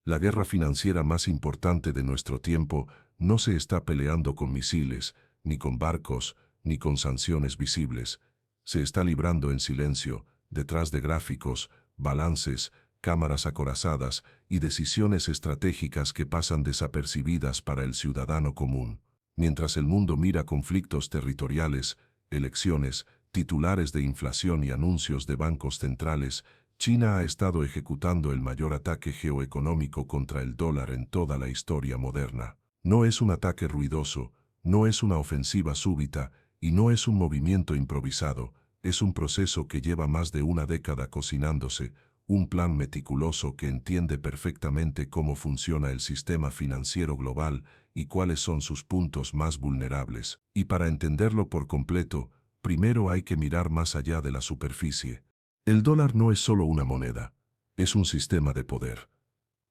La guerra financiera más importante de nuestro tiempo no se está peleando con misiles, ni con barcos, ni con sanciones visibles. Se está librando en silencio, detrás de gráficos, balances, cámaras acorazadas y decisiones estratégicas que pasan desapercibidas para el ciudadano común. Mientras el mundo mira conflictos territoriales, elecciones, titulares de inflación y anuncios de bancos centrales, China ha estado ejecutando el mayor ataque geoeconómico contra el dólar en toda la historia moderna. No es un ataque ruidoso, no es una ofensiva súbita y no es un movimiento improvisado, es un proceso que lleva más de una década cocinándose, un plan meticuloso que entiende perfectamente cómo funciona el sistema financiero global y cuáles son sus puntos más vulnerables. Y para entenderlo por completo, primero hay que mirar más allá de la superficie. El dólar no es solo una moneda, es un sistema de poder.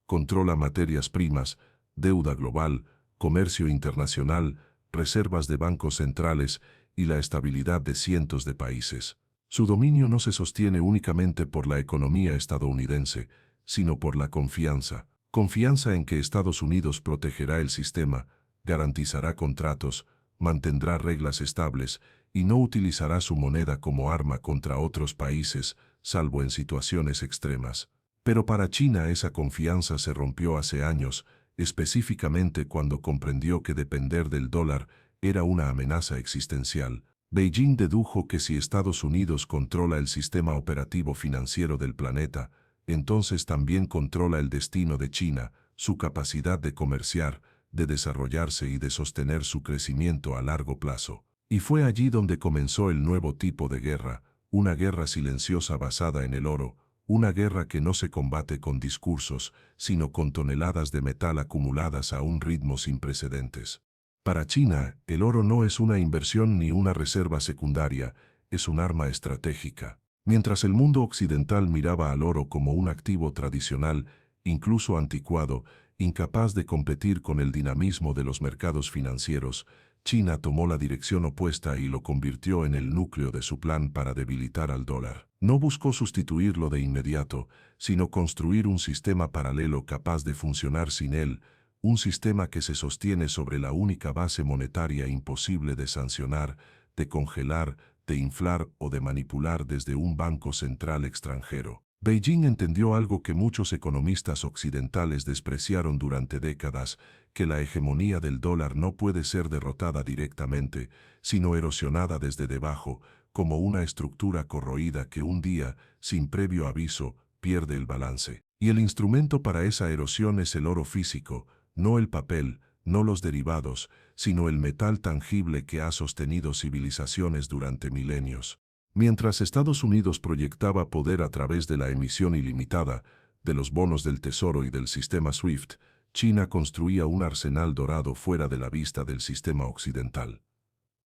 Controla materias primas, deuda global, comercio internacional, reservas de bancos centrales y la estabilidad de cientos de países. Su dominio no se sostiene únicamente por la economía estadounidense, sino por la confianza. Confianza en que Estados Unidos protegerá el sistema, garantizará contratos, mantendrá reglas estables y no utilizará su moneda como arma contra otros países, salvo en situaciones extremas. Pero para China esa confianza se rompió hace años, específicamente cuando comprendió que depender del dólar era una amenaza existencial. Beijing dedujo que si Estados Unidos controla el sistema operativo financiero del planeta, entonces también controla el destino de China, su capacidad de comerciar, de desarrollarse y de sostener su crecimiento a largo plazo. Y fue allí donde comenzó el nuevo tipo de guerra, una guerra silenciosa basada en el oro, una guerra que no se combate con discursos, sino con toneladas de metal acumuladas a un ritmo sin precedentes. Para China, el oro no es una inversión ni una reserva secundaria, es un arma estratégica. Mientras el mundo occidental miraba al oro como un activo tradicional, incluso anticuado, incapaz de competir con el dinamismo de los mercados financieros, China tomó la dirección opuesta y lo convirtió en el núcleo de su plan para debilitar al dólar. No buscó sustituirlo de inmediato, sino construir un sistema paralelo capaz de funcionar sin él, un sistema que se sostiene sobre la única base monetaria imposible de sancionar, de congelar, de inflar o de manipular desde un banco central extranjero. Beijing entendió algo que muchos economistas occidentales despreciaron durante décadas, que la hegemonía del dólar no puede ser derrotada directamente, sino erosionada desde debajo, como una estructura corroída que un día, sin previo aviso, pierde el balance. Y el instrumento para esa erosión es el oro físico, no el papel, no los derivados, sino el metal tangible que ha sostenido civilizaciones durante milenios. Mientras Estados Unidos proyectaba poder a través de la emisión ilimitada, de los bonos del Tesoro y del sistema SWIFT, China construía un arsenal dorado fuera de la vista del sistema occidental.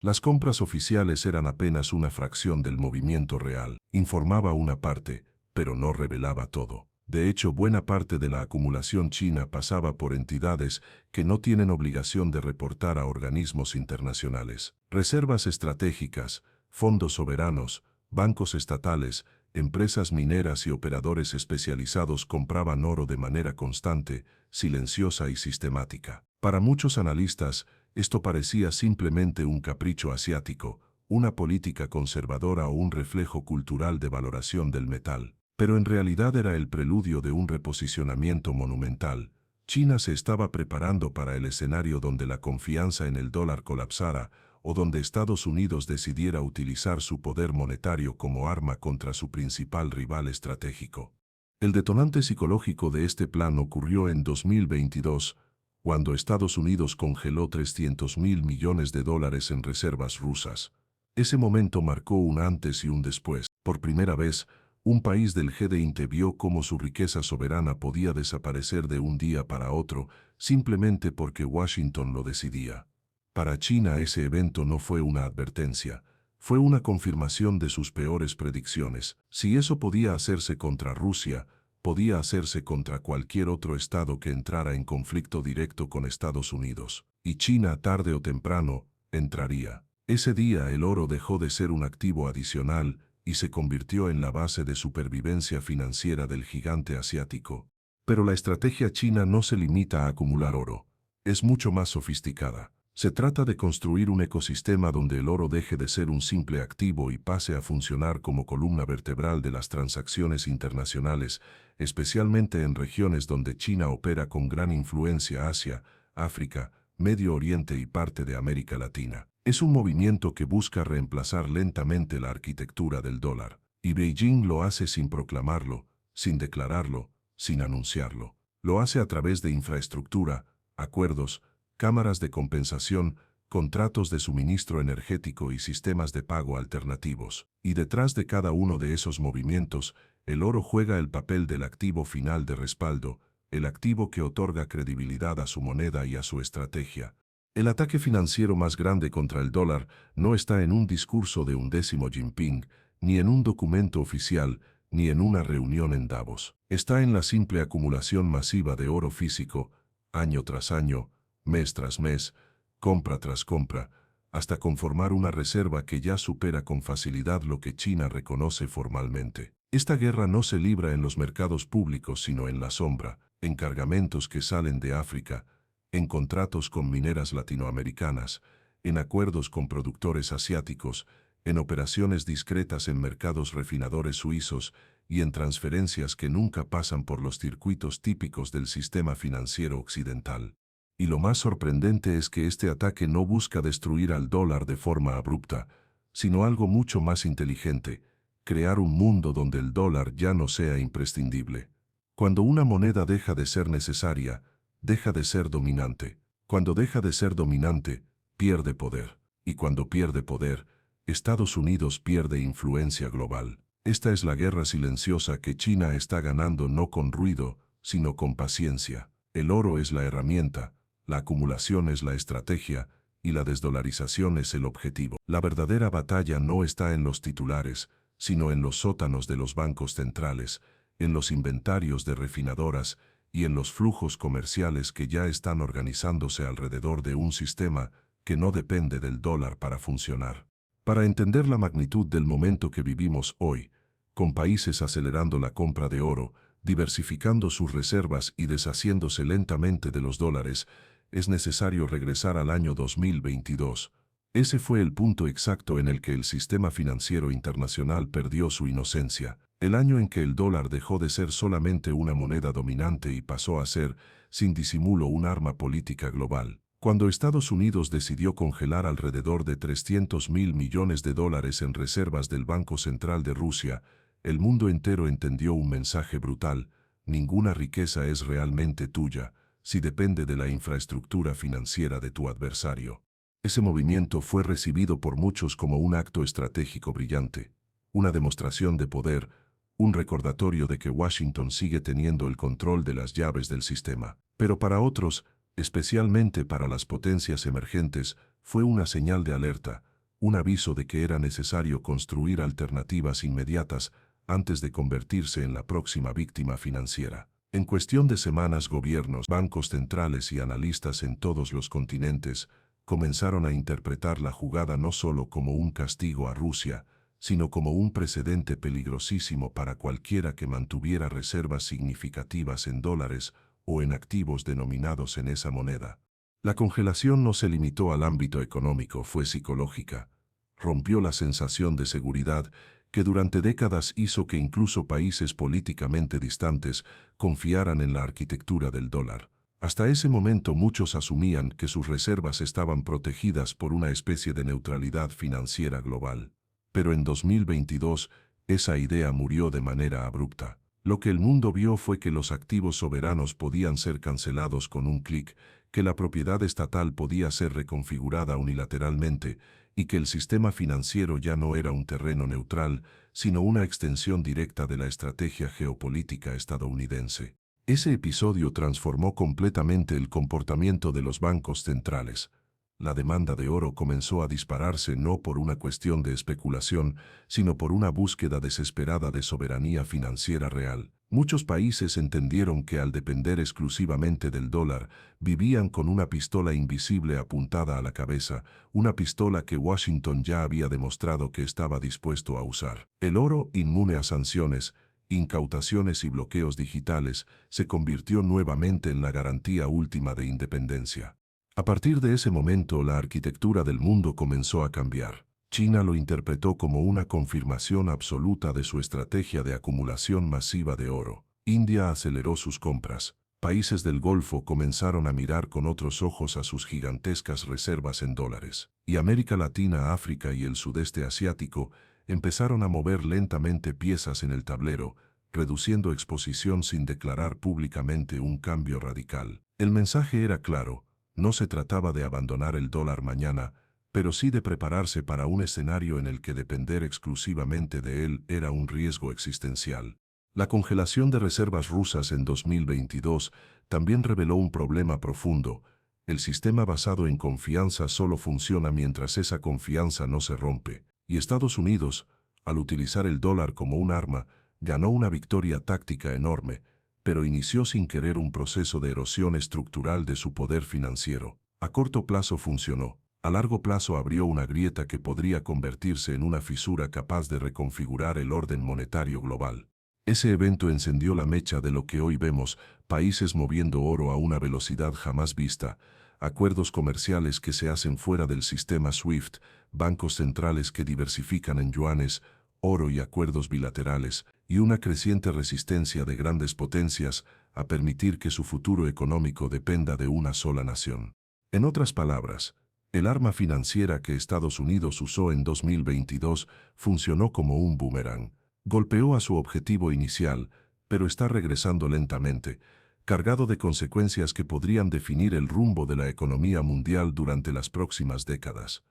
Las compras oficiales eran apenas una fracción del movimiento real, informaba una parte, pero no revelaba todo. De hecho, buena parte de la acumulación china pasaba por entidades que no tienen obligación de reportar a organismos internacionales. Reservas estratégicas, fondos soberanos, bancos estatales, empresas mineras y operadores especializados compraban oro de manera constante, silenciosa y sistemática. Para muchos analistas, esto parecía simplemente un capricho asiático, una política conservadora o un reflejo cultural de valoración del metal. Pero en realidad era el preludio de un reposicionamiento monumental. China se estaba preparando para el escenario donde la confianza en el dólar colapsara o donde Estados Unidos decidiera utilizar su poder monetario como arma contra su principal rival estratégico. El detonante psicológico de este plan ocurrió en 2022, cuando Estados Unidos congeló $300.000 millones en reservas rusas. Ese momento marcó un antes y un después. Por primera vez, un país del G20 vio cómo su riqueza soberana podía desaparecer de un día para otro, simplemente porque Washington lo decidía. Para China ese evento no fue una advertencia, fue una confirmación de sus peores predicciones. Si eso podía hacerse contra Rusia, podía hacerse contra cualquier otro estado que entrara en conflicto directo con Estados Unidos. Y China, tarde o temprano, entraría. Ese día el oro dejó de ser un activo adicional y se convirtió en la base de supervivencia financiera del gigante asiático. Pero la estrategia china no se limita a acumular oro. Es mucho más sofisticada. Se trata de construir un ecosistema donde el oro deje de ser un simple activo y pase a funcionar como columna vertebral de las transacciones internacionales, especialmente en regiones donde China opera con gran influencia: Asia, África, Medio Oriente y parte de América Latina. Es un movimiento que busca reemplazar lentamente la arquitectura del dólar, y Beijing lo hace sin proclamarlo, sin declararlo, sin anunciarlo. Lo hace a través de infraestructura, acuerdos, cámaras de compensación, contratos de suministro energético y sistemas de pago alternativos. Y detrás de cada uno de esos movimientos, el oro juega el papel del activo final de respaldo, el activo que otorga credibilidad a su moneda y a su estrategia. El ataque financiero más grande contra el dólar no está en un discurso de 11º Jinping, ni en un documento oficial, ni en una reunión en Davos. Está en la simple acumulación masiva de oro físico, año tras año, mes tras mes, compra tras compra, hasta conformar una reserva que ya supera con facilidad lo que China reconoce formalmente. Esta guerra no se libra en los mercados públicos, sino en la sombra, en cargamentos que salen de África, en contratos con mineras latinoamericanas, en acuerdos con productores asiáticos, en operaciones discretas en mercados refinadores suizos y en transferencias que nunca pasan por los circuitos típicos del sistema financiero occidental. Y lo más sorprendente es que este ataque no busca destruir al dólar de forma abrupta, sino algo mucho más inteligente: crear un mundo donde el dólar ya no sea imprescindible. Cuando una moneda deja de ser necesaria, deja de ser dominante. Cuando deja de ser dominante, pierde poder. Y cuando pierde poder, Estados Unidos pierde influencia global. Esta es la guerra silenciosa que China está ganando, no con ruido, sino con paciencia. El oro es la herramienta, la acumulación es la estrategia y la desdolarización es el objetivo. La verdadera batalla no está en los titulares, sino en los sótanos de los bancos centrales, en los inventarios de refinadoras y en los flujos comerciales que ya están organizándose alrededor de un sistema que no depende del dólar para funcionar. Para entender la magnitud del momento que vivimos hoy, con países acelerando la compra de oro, diversificando sus reservas y deshaciéndose lentamente de los dólares, es necesario regresar al año 2022. Ese fue el punto exacto en el que el sistema financiero internacional perdió su inocencia, el año en que el dólar dejó de ser solamente una moneda dominante y pasó a ser, sin disimulo, un arma política global. Cuando Estados Unidos decidió congelar alrededor de 300.000 millones de dólares en reservas del Banco Central de Rusia, el mundo entero entendió un mensaje brutal: ninguna riqueza es realmente tuya si depende de la infraestructura financiera de tu adversario. Ese movimiento fue recibido por muchos como un acto estratégico brillante, una demostración de poder, un recordatorio de que Washington sigue teniendo el control de las llaves del sistema. Pero para otros, especialmente para las potencias emergentes, fue una señal de alerta, un aviso de que era necesario construir alternativas inmediatas antes de convertirse en la próxima víctima financiera. En cuestión de semanas, gobiernos, bancos centrales y analistas en todos los continentes comenzaron a interpretar la jugada no solo como un castigo a Rusia, sino como un precedente peligrosísimo para cualquiera que mantuviera reservas significativas en dólares o en activos denominados en esa moneda. La congelación no se limitó al ámbito económico, fue psicológica. Rompió la sensación de seguridad que durante décadas hizo que incluso países políticamente distantes confiaran en la arquitectura del dólar. Hasta ese momento muchos asumían que sus reservas estaban protegidas por una especie de neutralidad financiera global. Pero en 2022, esa idea murió de manera abrupta. Lo que el mundo vio fue que los activos soberanos podían ser cancelados con un clic, que la propiedad estatal podía ser reconfigurada unilateralmente y que el sistema financiero ya no era un terreno neutral, sino una extensión directa de la estrategia geopolítica estadounidense. Ese episodio transformó completamente el comportamiento de los bancos centrales. La demanda de oro comenzó a dispararse no por una cuestión de especulación, sino por una búsqueda desesperada de soberanía financiera real. Muchos países entendieron que al depender exclusivamente del dólar, vivían con una pistola invisible apuntada a la cabeza, una pistola que Washington ya había demostrado que estaba dispuesto a usar. El oro, inmune a sanciones, incautaciones y bloqueos digitales, se convirtió nuevamente en la garantía última de independencia. A partir de ese momento, la arquitectura del mundo comenzó a cambiar. China lo interpretó como una confirmación absoluta de su estrategia de acumulación masiva de oro. India aceleró sus compras. Países del Golfo comenzaron a mirar con otros ojos a sus gigantescas reservas en dólares. Y América Latina, África y el sudeste asiático empezaron a mover lentamente piezas en el tablero, reduciendo exposición sin declarar públicamente un cambio radical. El mensaje era claro: no se trataba de abandonar el dólar mañana, pero sí de prepararse para un escenario en el que depender exclusivamente de él era un riesgo existencial. La congelación de reservas rusas en 2022 también reveló un problema profundo. El sistema basado en confianza solo funciona mientras esa confianza no se rompe. Y Estados Unidos, al utilizar el dólar como un arma, ganó una victoria táctica enorme, pero inició sin querer un proceso de erosión estructural de su poder financiero. A corto plazo funcionó. A largo plazo abrió una grieta que podría convertirse en una fisura capaz de reconfigurar el orden monetario global. Ese evento encendió la mecha de lo que hoy vemos: países moviendo oro a una velocidad jamás vista, acuerdos comerciales que se hacen fuera del sistema SWIFT, bancos centrales que diversifican en yuanes, oro y acuerdos bilaterales, y una creciente resistencia de grandes potencias a permitir que su futuro económico dependa de una sola nación. En otras palabras, el arma financiera que Estados Unidos usó en 2022 funcionó como un boomerang. Golpeó a su objetivo inicial, pero está regresando lentamente, cargado de consecuencias que podrían definir el rumbo de la economía mundial durante las próximas décadas.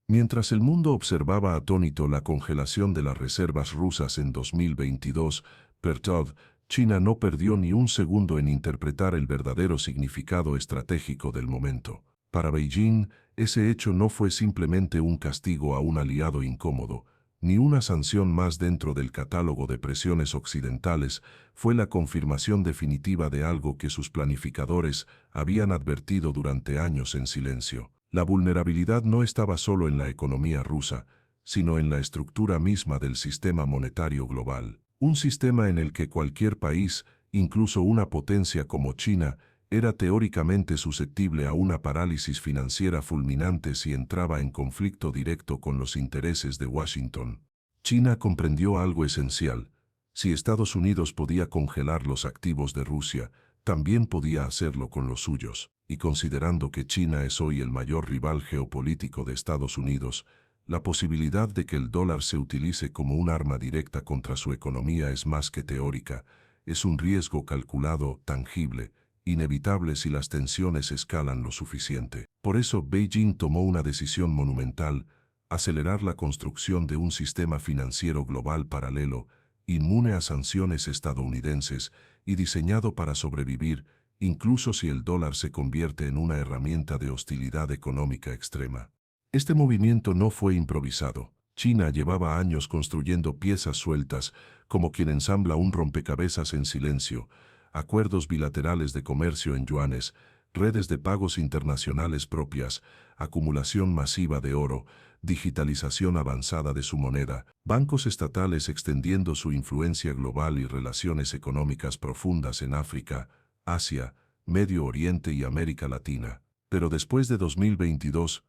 Mientras el mundo observaba atónito la congelación de las reservas rusas en 2022, Pertov, China no perdió ni un segundo en interpretar el verdadero significado estratégico del momento. Para Beijing, ese hecho no fue simplemente un castigo a un aliado incómodo, ni una sanción más dentro del catálogo de presiones occidentales. Fue la confirmación definitiva de algo que sus planificadores habían advertido durante años en silencio. La vulnerabilidad no estaba solo en la economía rusa, sino en la estructura misma del sistema monetario global. Un sistema en el que cualquier país, incluso una potencia como China, era teóricamente susceptible a una parálisis financiera fulminante si entraba en conflicto directo con los intereses de Washington. China comprendió algo esencial: si Estados Unidos podía congelar los activos de Rusia, también podía hacerlo con los suyos. Y considerando que China es hoy el mayor rival geopolítico de Estados Unidos, la posibilidad de que el dólar se utilice como un arma directa contra su economía es más que teórica, es un riesgo calculado, tangible, inevitable si las tensiones escalan lo suficiente. Por eso Beijing tomó una decisión monumental: acelerar la construcción de un sistema financiero global paralelo, inmune a sanciones estadounidenses y diseñado para sobrevivir, incluso si el dólar se convierte en una herramienta de hostilidad económica extrema. Este movimiento no fue improvisado. China llevaba años construyendo piezas sueltas, como quien ensambla un rompecabezas en silencio: acuerdos bilaterales de comercio en yuanes, redes de pagos internacionales propias, acumulación masiva de oro, digitalización avanzada de su moneda, bancos estatales extendiendo su influencia global y relaciones económicas profundas en África, Asia, Medio Oriente y América Latina. Pero después de 2022,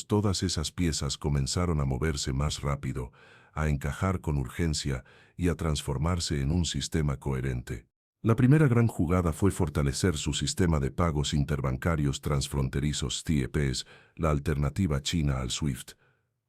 todas esas piezas comenzaron a moverse más rápido, a encajar con urgencia y a transformarse en un sistema coherente. La primera gran jugada fue fortalecer su sistema de pagos interbancarios transfronterizos TEPs, la alternativa china al SWIFT.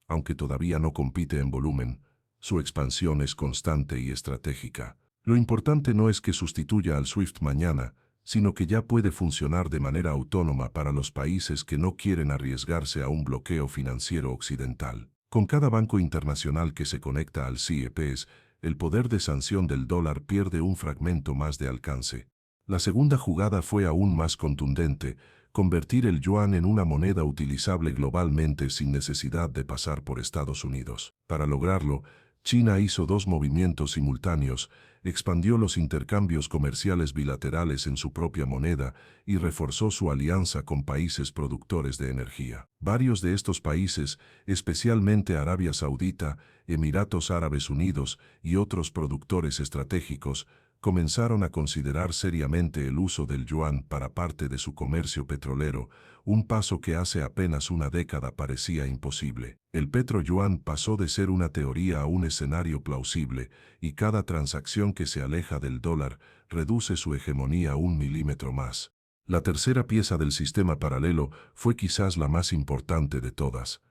Aunque todavía no compite en volumen, su expansión es constante y estratégica. Lo importante no es que sustituya al SWIFT mañana, sino que ya puede funcionar de manera autónoma para los países que no quieren arriesgarse a un bloqueo financiero occidental. Con cada banco internacional que se conecta al CEPs, el poder de sanción del dólar pierde un fragmento más de alcance. La segunda jugada fue aún más contundente: convertir el yuan en una moneda utilizable globalmente sin necesidad de pasar por Estados Unidos. Para lograrlo, China hizo dos movimientos simultáneos, expandió los intercambios comerciales bilaterales en su propia moneda y reforzó su alianza con países productores de energía. Varios de estos países, especialmente Arabia Saudita, Emiratos Árabes Unidos y otros productores estratégicos, comenzaron a considerar seriamente el uso del yuan para parte de su comercio petrolero, un paso que hace apenas una década parecía imposible. El petroyuan pasó de ser una teoría a un escenario plausible, y cada transacción que se aleja del dólar reduce su hegemonía un milímetro más. La tercera pieza del sistema paralelo fue quizás la más importante de todas: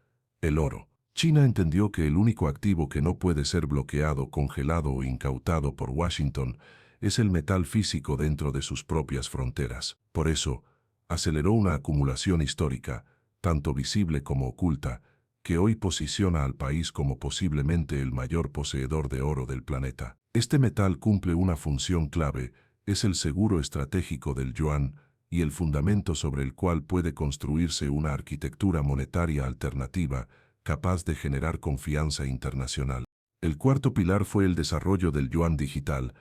el oro. China entendió que el único activo que no puede ser bloqueado, congelado o incautado por Washington es el metal físico dentro de sus propias fronteras. Por eso, aceleró una acumulación histórica, tanto visible como oculta, que hoy posiciona al país como posiblemente el mayor poseedor de oro del planeta. Este metal cumple una función clave, es el seguro estratégico del yuan y el fundamento sobre el cual puede construirse una arquitectura monetaria alternativa capaz de generar confianza internacional. El cuarto pilar fue el desarrollo del yuan digital,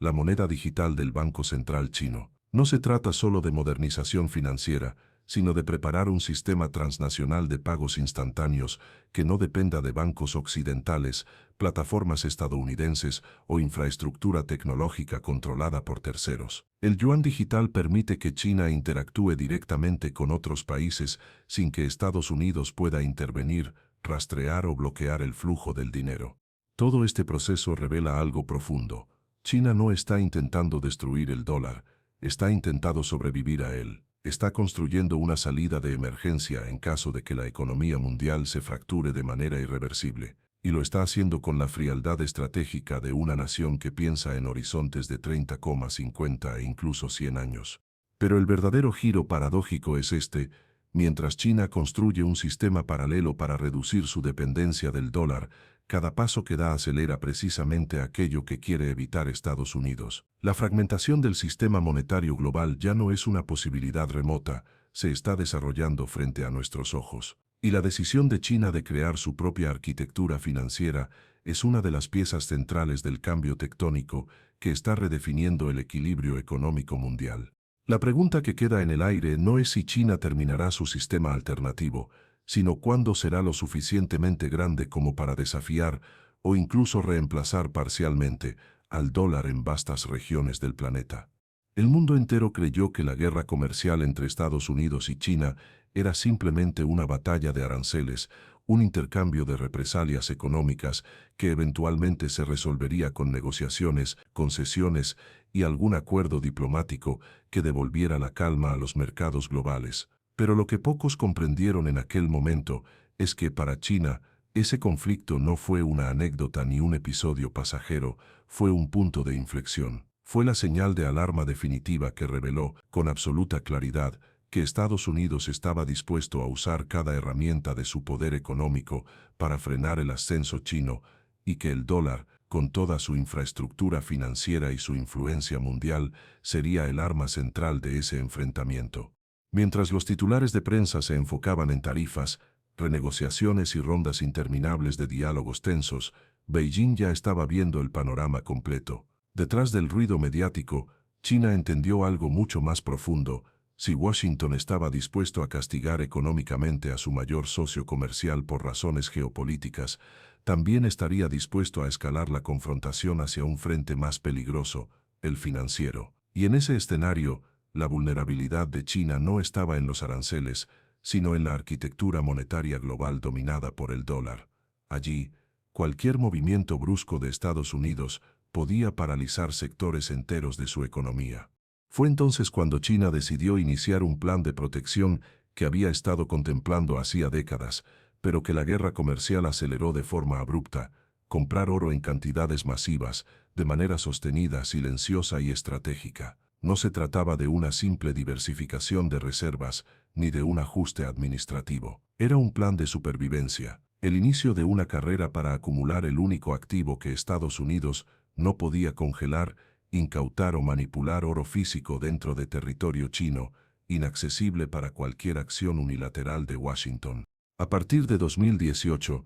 la moneda digital del Banco Central chino. No se trata solo de modernización financiera, sino de preparar un sistema transnacional de pagos instantáneos que no dependa de bancos occidentales, plataformas estadounidenses o infraestructura tecnológica controlada por terceros. El yuan digital permite que China interactúe directamente con otros países sin que Estados Unidos pueda intervenir, rastrear o bloquear el flujo del dinero. Todo este proceso revela algo profundo. China no está intentando destruir el dólar, está intentando sobrevivir a él. Está construyendo una salida de emergencia en caso de que la economía mundial se fracture de manera irreversible, y lo está haciendo con la frialdad estratégica de una nación que piensa en horizontes de 30, 50 e incluso 100 años. Pero el verdadero giro paradójico es este: mientras China construye un sistema paralelo para reducir su dependencia del dólar, cada paso que da acelera precisamente aquello que quiere evitar Estados Unidos. La fragmentación del sistema monetario global ya no es una posibilidad remota, se está desarrollando frente a nuestros ojos. Y la decisión de China de crear su propia arquitectura financiera es una de las piezas centrales del cambio tectónico que está redefiniendo el equilibrio económico mundial. La pregunta que queda en el aire no es si China terminará su sistema alternativo, sino cuándo será lo suficientemente grande como para desafiar o incluso reemplazar parcialmente al dólar en vastas regiones del planeta. El mundo entero creyó que la guerra comercial entre Estados Unidos y China era simplemente una batalla de aranceles, un intercambio de represalias económicas que eventualmente se resolvería con negociaciones, concesiones y algún acuerdo diplomático que devolviera la calma a los mercados globales. Pero lo que pocos comprendieron en aquel momento es que para China ese conflicto no fue una anécdota ni un episodio pasajero, fue un punto de inflexión. Fue la señal de alarma definitiva que reveló, con absoluta claridad, que Estados Unidos estaba dispuesto a usar cada herramienta de su poder económico para frenar el ascenso chino, y que el dólar, con toda su infraestructura financiera y su influencia mundial, sería el arma central de ese enfrentamiento. Mientras los titulares de prensa se enfocaban en tarifas, renegociaciones y rondas interminables de diálogos tensos, Beijing ya estaba viendo el panorama completo. Detrás del ruido mediático, China entendió algo mucho más profundo: si Washington estaba dispuesto a castigar económicamente a su mayor socio comercial por razones geopolíticas, también estaría dispuesto a escalar la confrontación hacia un frente más peligroso, el financiero. Y en ese escenario, la vulnerabilidad de China no estaba en los aranceles, sino en la arquitectura monetaria global dominada por el dólar. Allí, cualquier movimiento brusco de Estados Unidos podía paralizar sectores enteros de su economía. Fue entonces cuando China decidió iniciar un plan de protección que había estado contemplando hacía décadas, pero que la guerra comercial aceleró de forma abrupta: comprar oro en cantidades masivas, de manera sostenida, silenciosa y estratégica. No se trataba de una simple diversificación de reservas, ni de un ajuste administrativo. Era un plan de supervivencia, el inicio de una carrera para acumular el único activo que Estados Unidos no podía congelar, incautar o manipular: oro físico dentro de territorio chino, inaccesible para cualquier acción unilateral de Washington. A partir de 2018,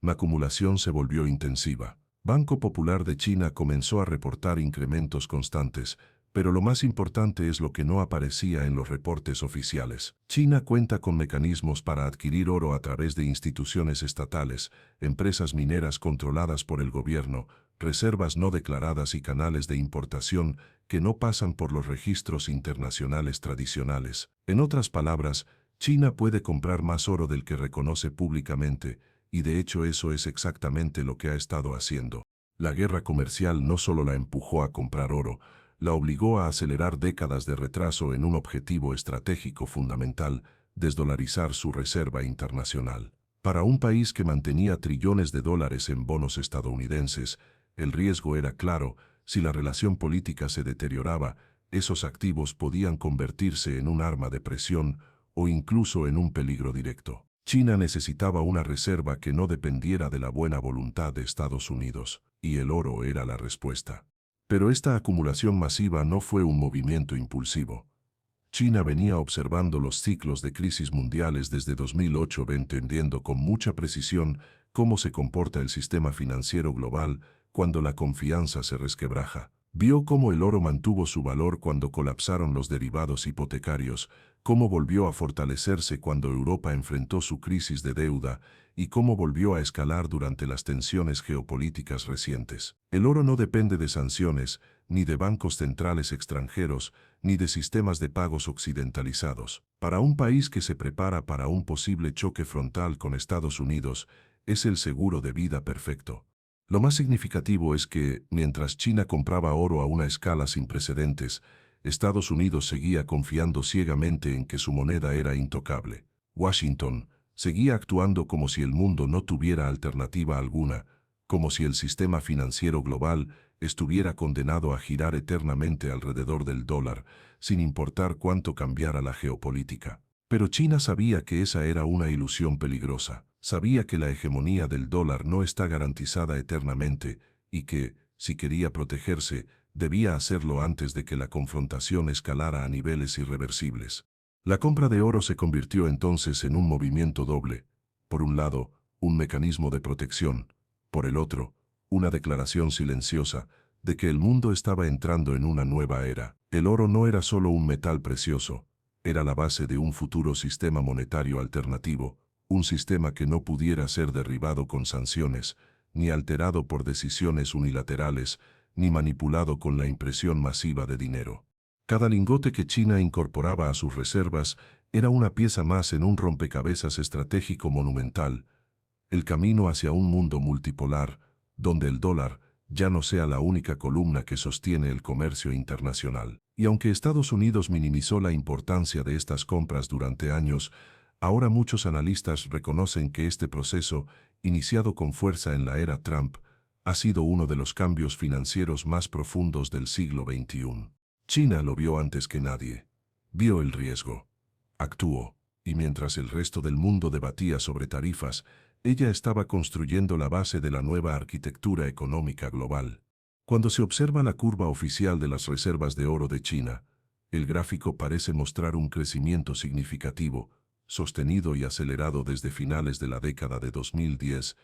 la acumulación se volvió intensiva. Banco Popular de China comenzó a reportar incrementos constantes, pero lo más importante es lo que no aparecía en los reportes oficiales. China cuenta con mecanismos para adquirir oro a través de instituciones estatales, empresas mineras controladas por el gobierno, reservas no declaradas y canales de importación que no pasan por los registros internacionales tradicionales. En otras palabras, China puede comprar más oro del que reconoce públicamente, y de hecho eso es exactamente lo que ha estado haciendo. La guerra comercial no solo la empujó a comprar oro, la obligó a acelerar décadas de retraso en un objetivo estratégico fundamental, desdolarizar su reserva internacional. Para un país que mantenía trillones de dólares en bonos estadounidenses, el riesgo era claro: si la relación política se deterioraba, esos activos podían convertirse en un arma de presión o incluso en un peligro directo. China necesitaba una reserva que no dependiera de la buena voluntad de Estados Unidos, y el oro era la respuesta. Pero esta acumulación masiva no fue un movimiento impulsivo. China venía observando los ciclos de crisis mundiales desde 2008, entendiendo con mucha precisión cómo se comporta el sistema financiero global cuando la confianza se resquebraja. Vio cómo el oro mantuvo su valor cuando colapsaron los derivados hipotecarios, cómo volvió a fortalecerse cuando Europa enfrentó su crisis de deuda y cómo volvió a escalar durante las tensiones geopolíticas recientes. El oro no depende de sanciones, ni de bancos centrales extranjeros, ni de sistemas de pagos occidentalizados. Para un país que se prepara para un posible choque frontal con Estados Unidos, es el seguro de vida perfecto. Lo más significativo es que, mientras China compraba oro a una escala sin precedentes, Estados Unidos seguía confiando ciegamente en que su moneda era intocable. Washington seguía actuando como si el mundo no tuviera alternativa alguna, como si el sistema financiero global estuviera condenado a girar eternamente alrededor del dólar, sin importar cuánto cambiara la geopolítica. Pero China sabía que esa era una ilusión peligrosa. Sabía que la hegemonía del dólar no está garantizada eternamente y que, si quería protegerse, debía hacerlo antes de que la confrontación escalara a niveles irreversibles. La compra de oro se convirtió entonces en un movimiento doble. Por un lado, un mecanismo de protección. Por el otro, una declaración silenciosa de que el mundo estaba entrando en una nueva era. El oro no era solo un metal precioso, era la base de un futuro sistema monetario alternativo, un sistema que no pudiera ser derribado con sanciones, ni alterado por decisiones unilaterales, ni manipulado con la impresión masiva de dinero. Cada lingote que China incorporaba a sus reservas era una pieza más en un rompecabezas estratégico monumental, el camino hacia un mundo multipolar, donde el dólar ya no sea la única columna que sostiene el comercio internacional. Y aunque Estados Unidos minimizó la importancia de estas compras durante años, ahora muchos analistas reconocen que este proceso, iniciado con fuerza en la era Trump, ha sido uno de los cambios financieros más profundos del siglo XXI. China lo vio antes que nadie. Vio el riesgo. Actuó. Y mientras el resto del mundo debatía sobre tarifas, ella estaba construyendo la base de la nueva arquitectura económica global. Cuando se observa la curva oficial de las reservas de oro de China, el gráfico parece mostrar un crecimiento significativo, sostenido y acelerado desde finales de la década de 2010,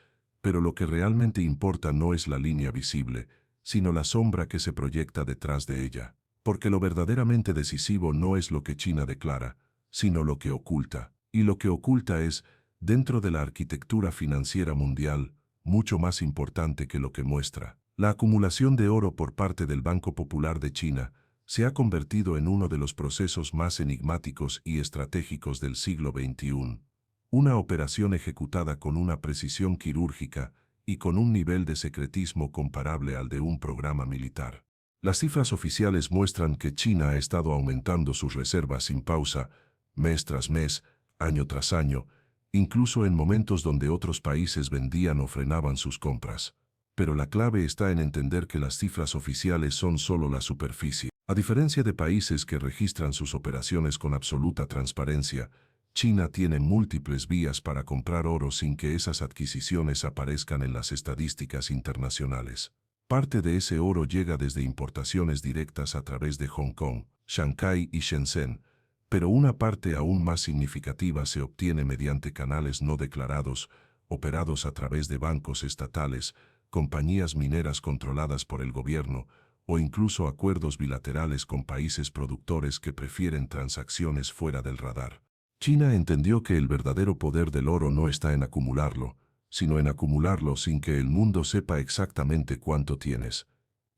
pero lo que realmente importa no es la línea visible, sino la sombra que se proyecta detrás de ella. Porque lo verdaderamente decisivo no es lo que China declara, sino lo que oculta. Y lo que oculta es, dentro de la arquitectura financiera mundial, mucho más importante que lo que muestra. La acumulación de oro por parte del Banco Popular de China se ha convertido en uno de los procesos más enigmáticos y estratégicos del siglo XXI. Una operación ejecutada con una precisión quirúrgica y con un nivel de secretismo comparable al de un programa militar. Las cifras oficiales muestran que China ha estado aumentando sus reservas sin pausa, mes tras mes, año tras año, incluso en momentos donde otros países vendían o frenaban sus compras. Pero la clave está en entender que las cifras oficiales son solo la superficie. A diferencia de países que registran sus operaciones con absoluta transparencia, China tiene múltiples vías para comprar oro sin que esas adquisiciones aparezcan en las estadísticas internacionales. Parte de ese oro llega desde importaciones directas a través de Hong Kong, Shanghái y Shenzhen, pero una parte aún más significativa se obtiene mediante canales no declarados, operados a través de bancos estatales, compañías mineras controladas por el gobierno, o incluso acuerdos bilaterales con países productores que prefieren transacciones fuera del radar. China entendió que el verdadero poder del oro no está en acumularlo, sino en acumularlo sin que el mundo sepa exactamente cuánto tienes.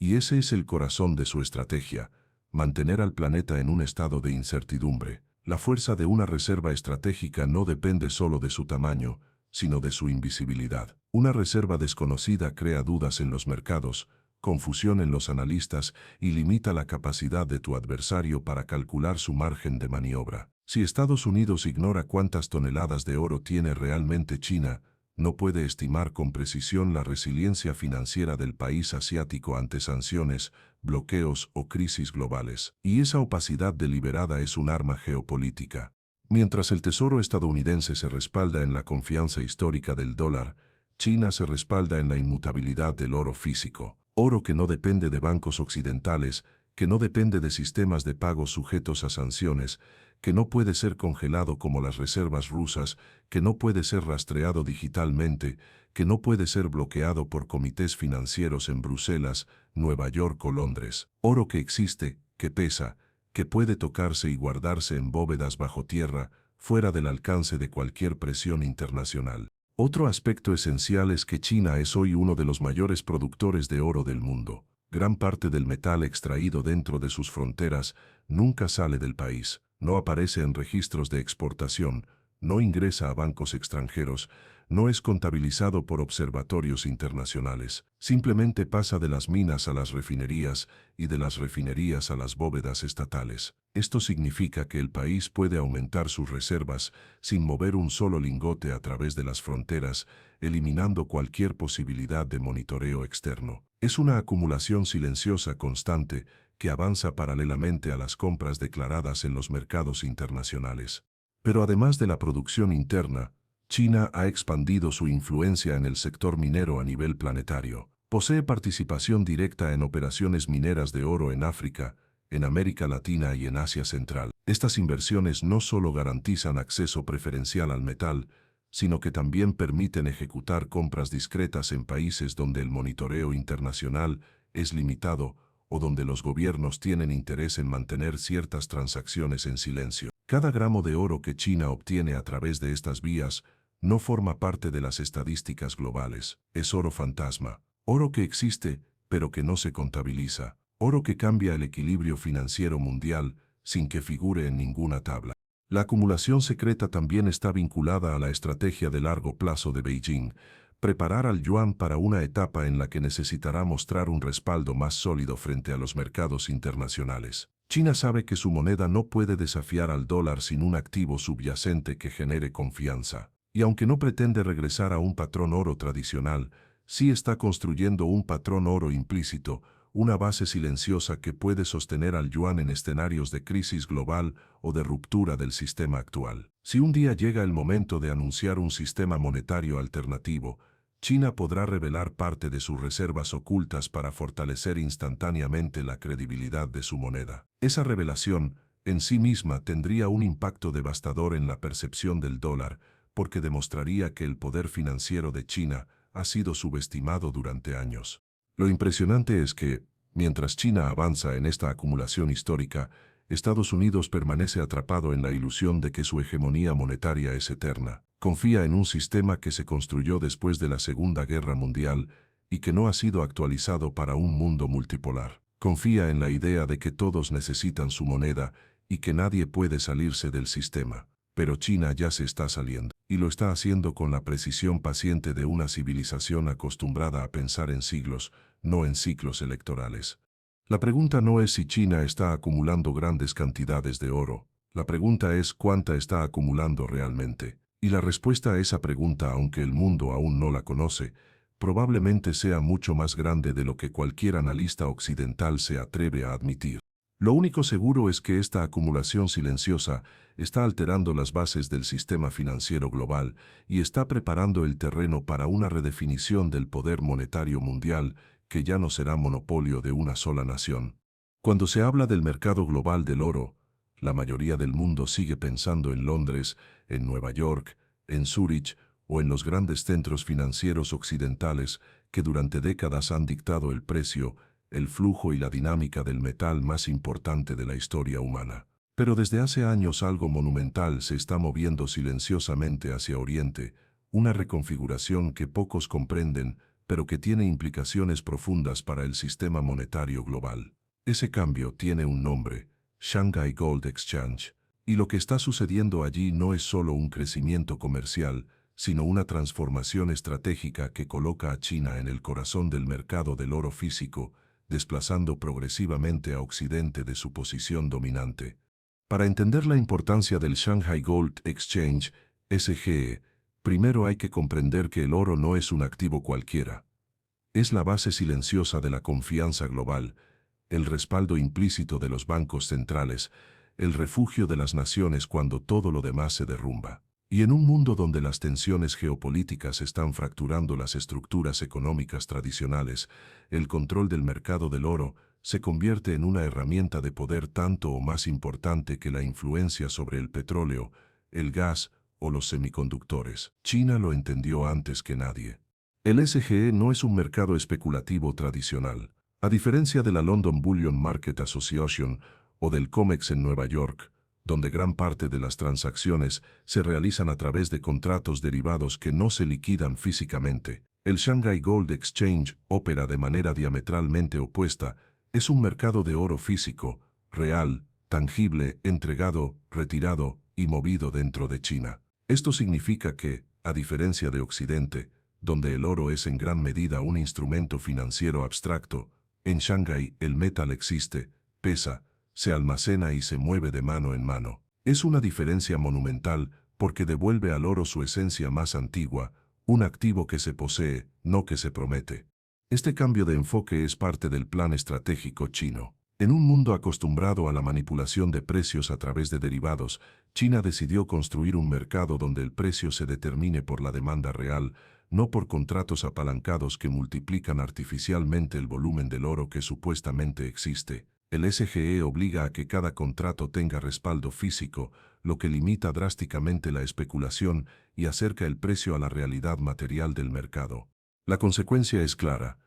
Y ese es el corazón de su estrategia, mantener al planeta en un estado de incertidumbre. La fuerza de una reserva estratégica no depende solo de su tamaño, sino de su invisibilidad. Una reserva desconocida crea dudas en los mercados, confusión en los analistas y limita la capacidad de tu adversario para calcular su margen de maniobra. Si Estados Unidos ignora cuántas toneladas de oro tiene realmente China, no puede estimar con precisión la resiliencia financiera del país asiático ante sanciones, bloqueos o crisis globales. Y esa opacidad deliberada es un arma geopolítica. Mientras el Tesoro estadounidense se respalda en la confianza histórica del dólar, China se respalda en la inmutabilidad del oro físico. Oro que no depende de bancos occidentales, que no depende de sistemas de pago sujetos a sanciones, que no puede ser congelado como las reservas rusas, que no puede ser rastreado digitalmente, que no puede ser bloqueado por comités financieros en Bruselas, Nueva York o Londres. Oro que existe, que pesa, que puede tocarse y guardarse en bóvedas bajo tierra, fuera del alcance de cualquier presión internacional. Otro aspecto esencial es que China es hoy uno de los mayores productores de oro del mundo. Gran parte del metal extraído dentro de sus fronteras nunca sale del país, no aparece en registros de exportación, no ingresa a bancos extranjeros, no es contabilizado por observatorios internacionales. Simplemente pasa de las minas a las refinerías y de las refinerías a las bóvedas estatales. Esto significa que el país puede aumentar sus reservas sin mover un solo lingote a través de las fronteras, eliminando cualquier posibilidad de monitoreo externo. Es una acumulación silenciosa constante que avanza paralelamente a las compras declaradas en los mercados internacionales. Pero además de la producción interna, China ha expandido su influencia en el sector minero a nivel planetario. Posee participación directa en operaciones mineras de oro en África, en América Latina y en Asia Central. Estas inversiones no solo garantizan acceso preferencial al metal, sino que también permiten ejecutar compras discretas en países donde el monitoreo internacional es limitado o donde los gobiernos tienen interés en mantener ciertas transacciones en silencio. Cada gramo de oro que China obtiene a través de estas vías no forma parte de las estadísticas globales. Es oro fantasma, oro que existe, pero que no se contabiliza, oro que cambia el equilibrio financiero mundial sin que figure en ninguna tabla. La acumulación secreta también está vinculada a la estrategia de largo plazo de Beijing, preparar al yuan para una etapa en la que necesitará mostrar un respaldo más sólido frente a los mercados internacionales. China sabe que su moneda no puede desafiar al dólar sin un activo subyacente que genere confianza. Y aunque no pretende regresar a un patrón oro tradicional, sí está construyendo un patrón oro implícito, una base silenciosa que puede sostener al yuan en escenarios de crisis global o de ruptura del sistema actual. Si un día llega el momento de anunciar un sistema monetario alternativo, China podrá revelar parte de sus reservas ocultas para fortalecer instantáneamente la credibilidad de su moneda. Esa revelación, en sí misma, tendría un impacto devastador en la percepción del dólar, porque demostraría que el poder financiero de China ha sido subestimado durante años. Lo impresionante es que, mientras China avanza en esta acumulación histórica, Estados Unidos permanece atrapado en la ilusión de que su hegemonía monetaria es eterna. Confía en un sistema que se construyó después de la Segunda Guerra Mundial y que no ha sido actualizado para un mundo multipolar. Confía en la idea de que todos necesitan su moneda y que nadie puede salirse del sistema. Pero China ya se está saliendo, y lo está haciendo con la precisión paciente de una civilización acostumbrada a pensar en siglos, no en ciclos electorales. La pregunta no es si China está acumulando grandes cantidades de oro, la pregunta es cuánta está acumulando realmente. Y la respuesta a esa pregunta, aunque el mundo aún no la conoce, probablemente sea mucho más grande de lo que cualquier analista occidental se atreve a admitir. Lo único seguro es que esta acumulación silenciosa está alterando las bases del sistema financiero global y está preparando el terreno para una redefinición del poder monetario mundial que ya no será monopolio de una sola nación. Cuando se habla del mercado global del oro, la mayoría del mundo sigue pensando en Londres, en Nueva York, en Zúrich o en los grandes centros financieros occidentales que durante décadas han dictado el precio, el flujo y la dinámica del metal más importante de la historia humana. Pero desde hace años algo monumental se está moviendo silenciosamente hacia Oriente, una reconfiguración que pocos comprenden, pero que tiene implicaciones profundas para el sistema monetario global. Ese cambio tiene un nombre: Shanghai Gold Exchange. Y lo que está sucediendo allí no es solo un crecimiento comercial, sino una transformación estratégica que coloca a China en el corazón del mercado del oro físico, desplazando progresivamente a Occidente de su posición dominante. Para entender la importancia del Shanghai Gold Exchange, SGE, primero hay que comprender que el oro no es un activo cualquiera. Es la base silenciosa de la confianza global, el respaldo implícito de los bancos centrales, el refugio de las naciones cuando todo lo demás se derrumba. Y en un mundo donde las tensiones geopolíticas están fracturando las estructuras económicas tradicionales, el control del mercado del oro se convierte en una herramienta de poder tanto o más importante que la influencia sobre el petróleo, el gas o los semiconductores. China lo entendió antes que nadie. El SGE no es un mercado especulativo tradicional. A diferencia de la London Bullion Market Association o del COMEX en Nueva York, donde gran parte de las transacciones se realizan a través de contratos derivados que no se liquidan físicamente, el Shanghai Gold Exchange opera de manera diametralmente opuesta. Es un mercado de oro físico, real, tangible, entregado, retirado y movido dentro de China. Esto significa que, a diferencia de Occidente, donde el oro es en gran medida un instrumento financiero abstracto, en Shanghái el metal existe, pesa, se almacena y se mueve de mano en mano. Es una diferencia monumental porque devuelve al oro su esencia más antigua, un activo que se posee, no que se promete. Este cambio de enfoque es parte del plan estratégico chino. En un mundo acostumbrado a la manipulación de precios a través de derivados, China decidió construir un mercado donde el precio se determine por la demanda real, no por contratos apalancados que multiplican artificialmente el volumen del oro que supuestamente existe. El SGE obliga a que cada contrato tenga respaldo físico, lo que limita drásticamente la especulación y acerca el precio a la realidad material del mercado. La consecuencia es clara.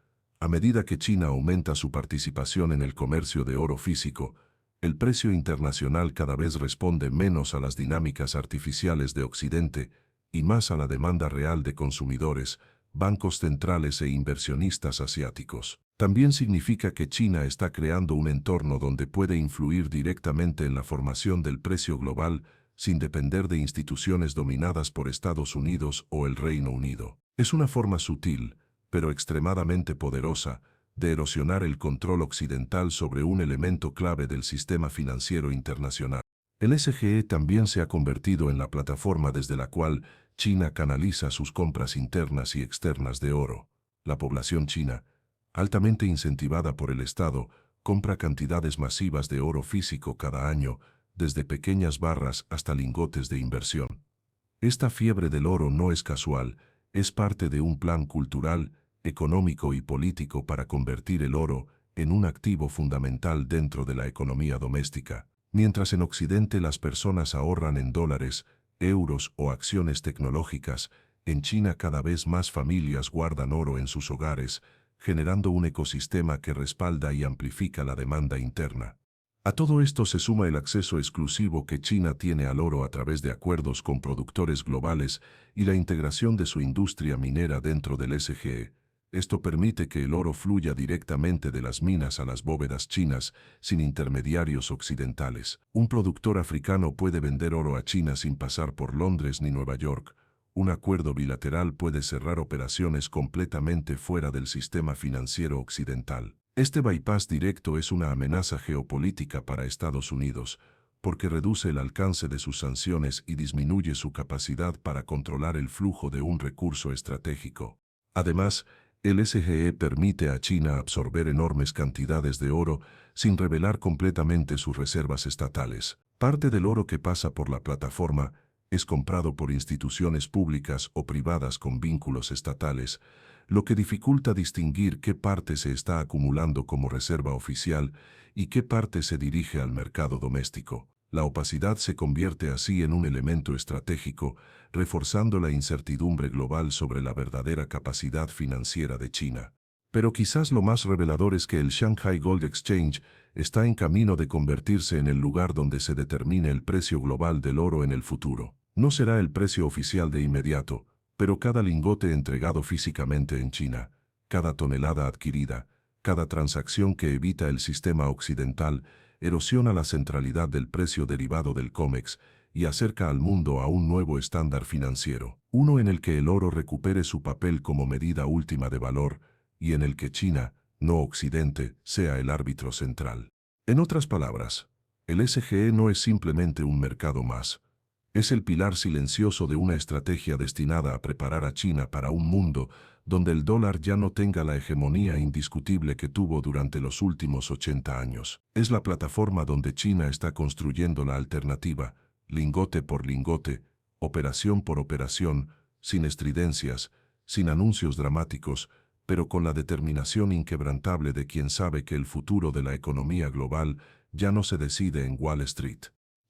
A medida que China aumenta su participación en el comercio de oro físico, el precio internacional cada vez responde menos a las dinámicas artificiales de Occidente y más a la demanda real de consumidores, bancos centrales e inversionistas asiáticos. También significa que China está creando un entorno donde puede influir directamente en la formación del precio global sin depender de instituciones dominadas por Estados Unidos o el Reino Unido. Es una forma sutil, pero extremadamente poderosa, de erosionar el control occidental sobre un elemento clave del sistema financiero internacional. El SGE también se ha convertido en la plataforma desde la cual China canaliza sus compras internas y externas de oro. La población china, altamente incentivada por el Estado, compra cantidades masivas de oro físico cada año, desde pequeñas barras hasta lingotes de inversión. Esta fiebre del oro no es casual, es parte de un plan cultural, económico y político para convertir el oro en un activo fundamental dentro de la economía doméstica. Mientras en Occidente las personas ahorran en dólares, euros o acciones tecnológicas, en China cada vez más familias guardan oro en sus hogares, generando un ecosistema que respalda y amplifica la demanda interna. A todo esto se suma el acceso exclusivo que China tiene al oro a través de acuerdos con productores globales y la integración de su industria minera dentro del SGE. Esto permite que el oro fluya directamente de las minas a las bóvedas chinas, sin intermediarios occidentales. Un productor africano puede vender oro a China sin pasar por Londres ni Nueva York. Un acuerdo bilateral puede cerrar operaciones completamente fuera del sistema financiero occidental. Este bypass directo es una amenaza geopolítica para Estados Unidos, porque reduce el alcance de sus sanciones y disminuye su capacidad para controlar el flujo de un recurso estratégico. Además, el SGE permite a China absorber enormes cantidades de oro sin revelar completamente sus reservas estatales. Parte del oro que pasa por la plataforma es comprado por instituciones públicas o privadas con vínculos estatales, lo que dificulta distinguir qué parte se está acumulando como reserva oficial y qué parte se dirige al mercado doméstico. La opacidad se convierte así en un elemento estratégico, reforzando la incertidumbre global sobre la verdadera capacidad financiera de China. Pero quizás lo más revelador es que el Shanghai Gold Exchange está en camino de convertirse en el lugar donde se determine el precio global del oro en el futuro. No será el precio oficial de inmediato, pero cada lingote entregado físicamente en China, cada tonelada adquirida, cada transacción que evita el sistema occidental, erosiona la centralidad del precio derivado del COMEX y acerca al mundo a un nuevo estándar financiero, uno en el que el oro recupere su papel como medida última de valor y en el que China, no Occidente, sea el árbitro central. En otras palabras, el SGE no es simplemente un mercado más. Es el pilar silencioso de una estrategia destinada a preparar a China para un mundo donde el dólar ya no tenga la hegemonía indiscutible que tuvo durante los últimos 80 años. Es la plataforma donde China está construyendo la alternativa, lingote por lingote, operación por operación, sin estridencias, sin anuncios dramáticos, pero con la determinación inquebrantable de quien sabe que el futuro de la economía global ya no se decide en Wall Street.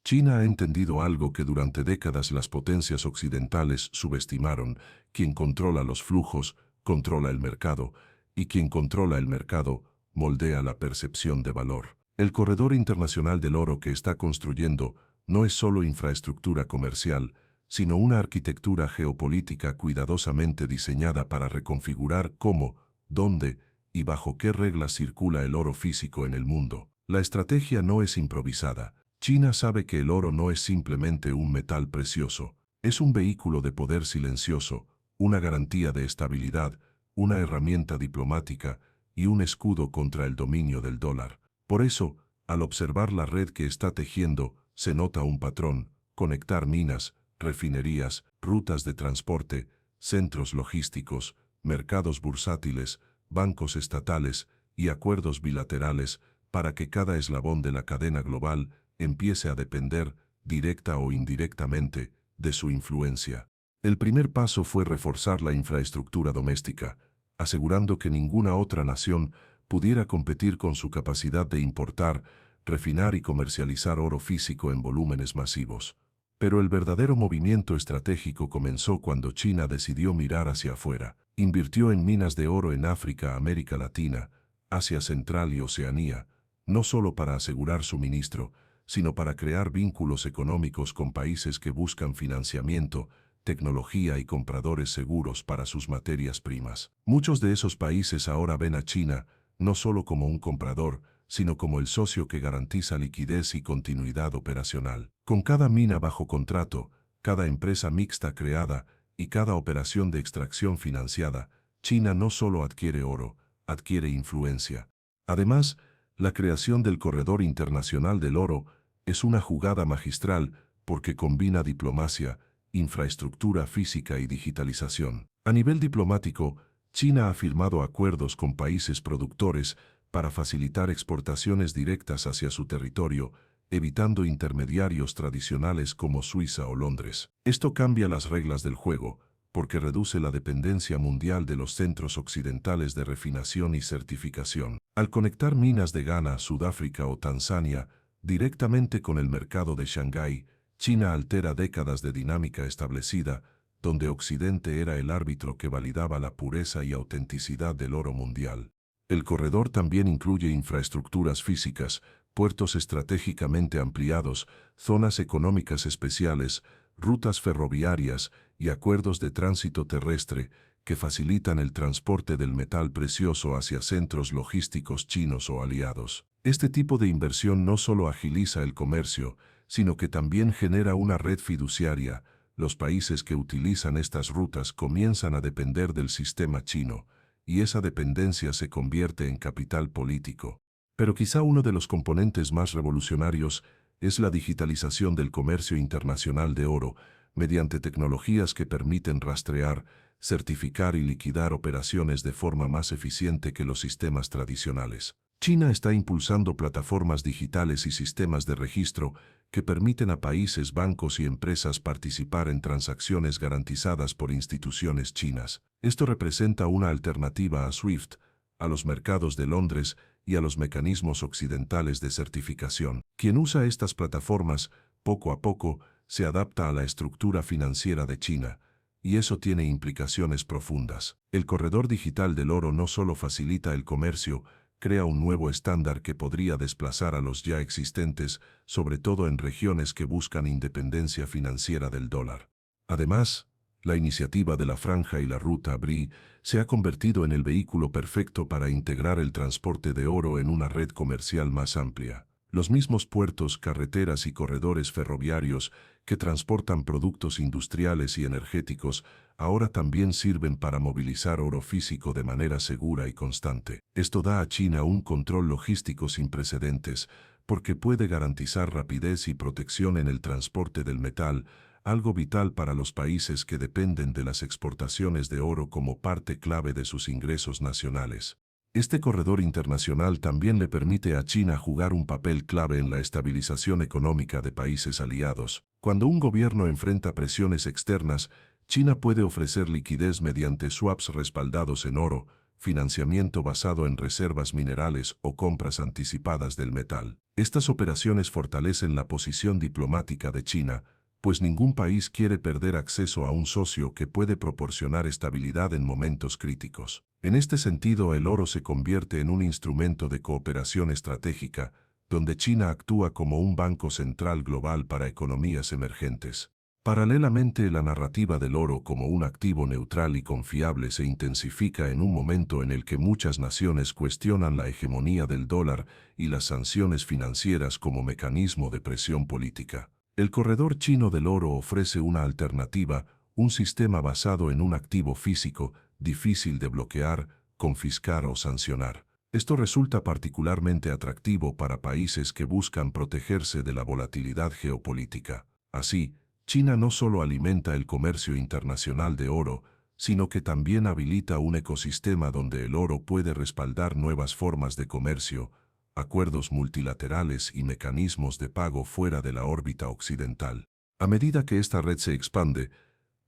China ha entendido algo que durante décadas las potencias occidentales subestimaron: quien controla los flujos, controla el mercado, y quien controla el mercado, moldea la percepción de valor. El corredor internacional del oro que está construyendo no es solo infraestructura comercial, sino una arquitectura geopolítica cuidadosamente diseñada para reconfigurar cómo, dónde y bajo qué reglas circula el oro físico en el mundo. La estrategia no es improvisada. China sabe que el oro no es simplemente un metal precioso, es un vehículo de poder silencioso, una garantía de estabilidad, una herramienta diplomática y un escudo contra el dominio del dólar. Por eso, al observar la red que está tejiendo, se nota un patrón: conectar minas, refinerías, rutas de transporte, centros logísticos, mercados bursátiles, bancos estatales y acuerdos bilaterales, para que cada eslabón de la cadena global empiece a depender, directa o indirectamente, de su influencia. El primer paso fue reforzar la infraestructura doméstica, asegurando que ninguna otra nación pudiera competir con su capacidad de importar, refinar y comercializar oro físico en volúmenes masivos. Pero el verdadero movimiento estratégico comenzó cuando China decidió mirar hacia afuera. Invirtió en minas de oro en África, América Latina, Asia Central y Oceanía, no solo para asegurar suministro, sino para crear vínculos económicos con países que buscan financiamiento, tecnología y compradores seguros para sus materias primas. Muchos de esos países ahora ven a China no solo como un comprador, sino como el socio que garantiza liquidez y continuidad operacional. Con cada mina bajo contrato, cada empresa mixta creada y cada operación de extracción financiada, China no solo adquiere oro, adquiere influencia. Además, la creación del Corredor Internacional del Oro es una jugada magistral porque combina diplomacia, infraestructura física y digitalización. A nivel diplomático, China ha firmado acuerdos con países productores para facilitar exportaciones directas hacia su territorio, evitando intermediarios tradicionales como Suiza o Londres. Esto cambia las reglas del juego, porque reduce la dependencia mundial de los centros occidentales de refinación y certificación. Al conectar minas de Ghana, Sudáfrica o Tanzania directamente con el mercado de Shanghái, China altera décadas de dinámica establecida, donde Occidente era el árbitro que validaba la pureza y autenticidad del oro mundial. El corredor también incluye infraestructuras físicas, puertos estratégicamente ampliados, zonas económicas especiales, rutas ferroviarias y acuerdos de tránsito terrestre que facilitan el transporte del metal precioso hacia centros logísticos chinos o aliados. Este tipo de inversión no solo agiliza el comercio, sino que también genera una red fiduciaria. Los países que utilizan estas rutas comienzan a depender del sistema chino, y esa dependencia se convierte en capital político. Pero quizá uno de los componentes más revolucionarios es la digitalización del comercio internacional de oro, mediante tecnologías que permiten rastrear, certificar y liquidar operaciones de forma más eficiente que los sistemas tradicionales. China está impulsando plataformas digitales y sistemas de registro que permiten a países, bancos y empresas participar en transacciones garantizadas por instituciones chinas. Esto representa una alternativa a SWIFT, a los mercados de Londres y a los mecanismos occidentales de certificación. Quien usa estas plataformas, poco a poco, se adapta a la estructura financiera de China, y eso tiene implicaciones profundas. El corredor digital del oro no solo facilita el comercio, crea un nuevo estándar que podría desplazar a los ya existentes, sobre todo en regiones que buscan independencia financiera del dólar. Además, la iniciativa de la Franja y la Ruta BRI se ha convertido en el vehículo perfecto para integrar el transporte de oro en una red comercial más amplia. Los mismos puertos, carreteras y corredores ferroviarios que transportan productos industriales y energéticos ahora también sirven para movilizar oro físico de manera segura y constante. Esto da a China un control logístico sin precedentes, porque puede garantizar rapidez y protección en el transporte del metal, algo vital para los países que dependen de las exportaciones de oro como parte clave de sus ingresos nacionales. Este corredor internacional también le permite a China jugar un papel clave en la estabilización económica de países aliados. Cuando un gobierno enfrenta presiones externas, China puede ofrecer liquidez mediante swaps respaldados en oro, financiamiento basado en reservas minerales o compras anticipadas del metal. Estas operaciones fortalecen la posición diplomática de China, pues ningún país quiere perder acceso a un socio que puede proporcionar estabilidad en momentos críticos. En este sentido, el oro se convierte en un instrumento de cooperación estratégica, donde China actúa como un banco central global para economías emergentes. Paralelamente, la narrativa del oro como un activo neutral y confiable se intensifica en un momento en el que muchas naciones cuestionan la hegemonía del dólar y las sanciones financieras como mecanismo de presión política. El corredor chino del oro ofrece una alternativa, un sistema basado en un activo físico, difícil de bloquear, confiscar o sancionar. Esto resulta particularmente atractivo para países que buscan protegerse de la volatilidad geopolítica. Así, China no solo alimenta el comercio internacional de oro, sino que también habilita un ecosistema donde el oro puede respaldar nuevas formas de comercio, acuerdos multilaterales y mecanismos de pago fuera de la órbita occidental. A medida que esta red se expande,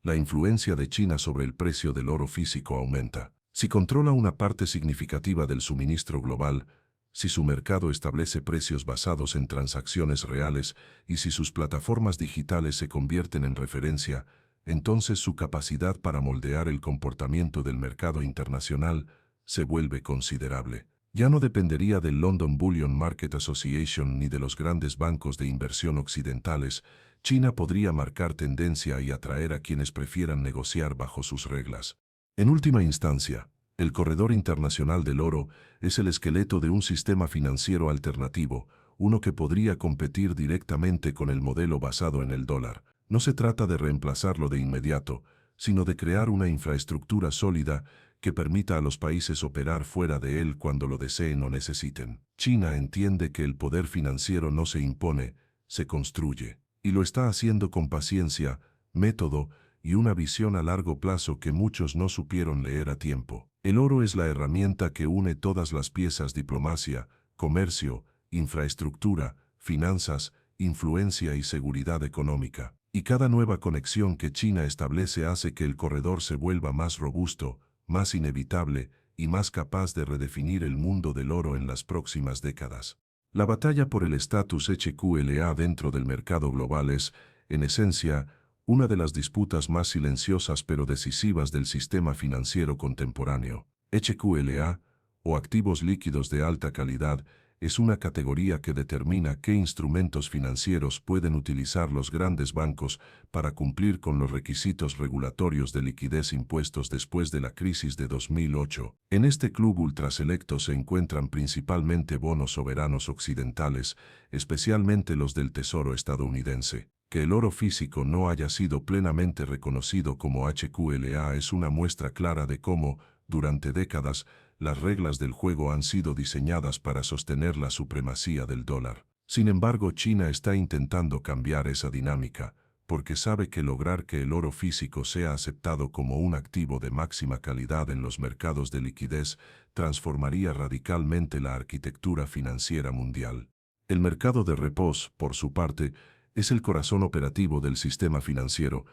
la influencia de China sobre el precio del oro físico aumenta. Si controla una parte significativa del suministro global, si su mercado establece precios basados en transacciones reales y si sus plataformas digitales se convierten en referencia, entonces su capacidad para moldear el comportamiento del mercado internacional se vuelve considerable. Ya no dependería del London Bullion Market Association ni de los grandes bancos de inversión occidentales. China podría marcar tendencia y atraer a quienes prefieran negociar bajo sus reglas. En última instancia, el corredor internacional del oro es el esqueleto de un sistema financiero alternativo, uno que podría competir directamente con el modelo basado en el dólar. No se trata de reemplazarlo de inmediato, sino de crear una infraestructura sólida que permita a los países operar fuera de él cuando lo deseen o necesiten. China entiende que el poder financiero no se impone, se construye, y lo está haciendo con paciencia, método y una visión a largo plazo que muchos no supieron leer a tiempo. El oro es la herramienta que une todas las piezas: diplomacia, comercio, infraestructura, finanzas, influencia y seguridad económica. Y cada nueva conexión que China establece hace que el corredor se vuelva más robusto, más inevitable y más capaz de redefinir el mundo del oro en las próximas décadas. La batalla por el estatus HQLA dentro del mercado global es, en esencia, una de las disputas más silenciosas pero decisivas del sistema financiero contemporáneo. HQLA, o activos líquidos de alta calidad, es una categoría que determina qué instrumentos financieros pueden utilizar los grandes bancos para cumplir con los requisitos regulatorios de liquidez impuestos después de la crisis de 2008. En este club ultraselecto se encuentran principalmente bonos soberanos occidentales, especialmente los del Tesoro estadounidense. Que el oro físico no haya sido plenamente reconocido como HQLA es una muestra clara de cómo, durante décadas, las reglas del juego han sido diseñadas para sostener la supremacía del dólar. Sin embargo, China está intentando cambiar esa dinámica, porque sabe que lograr que el oro físico sea aceptado como un activo de máxima calidad en los mercados de liquidez transformaría radicalmente la arquitectura financiera mundial. El mercado de repos, por su parte, es el corazón operativo del sistema financiero,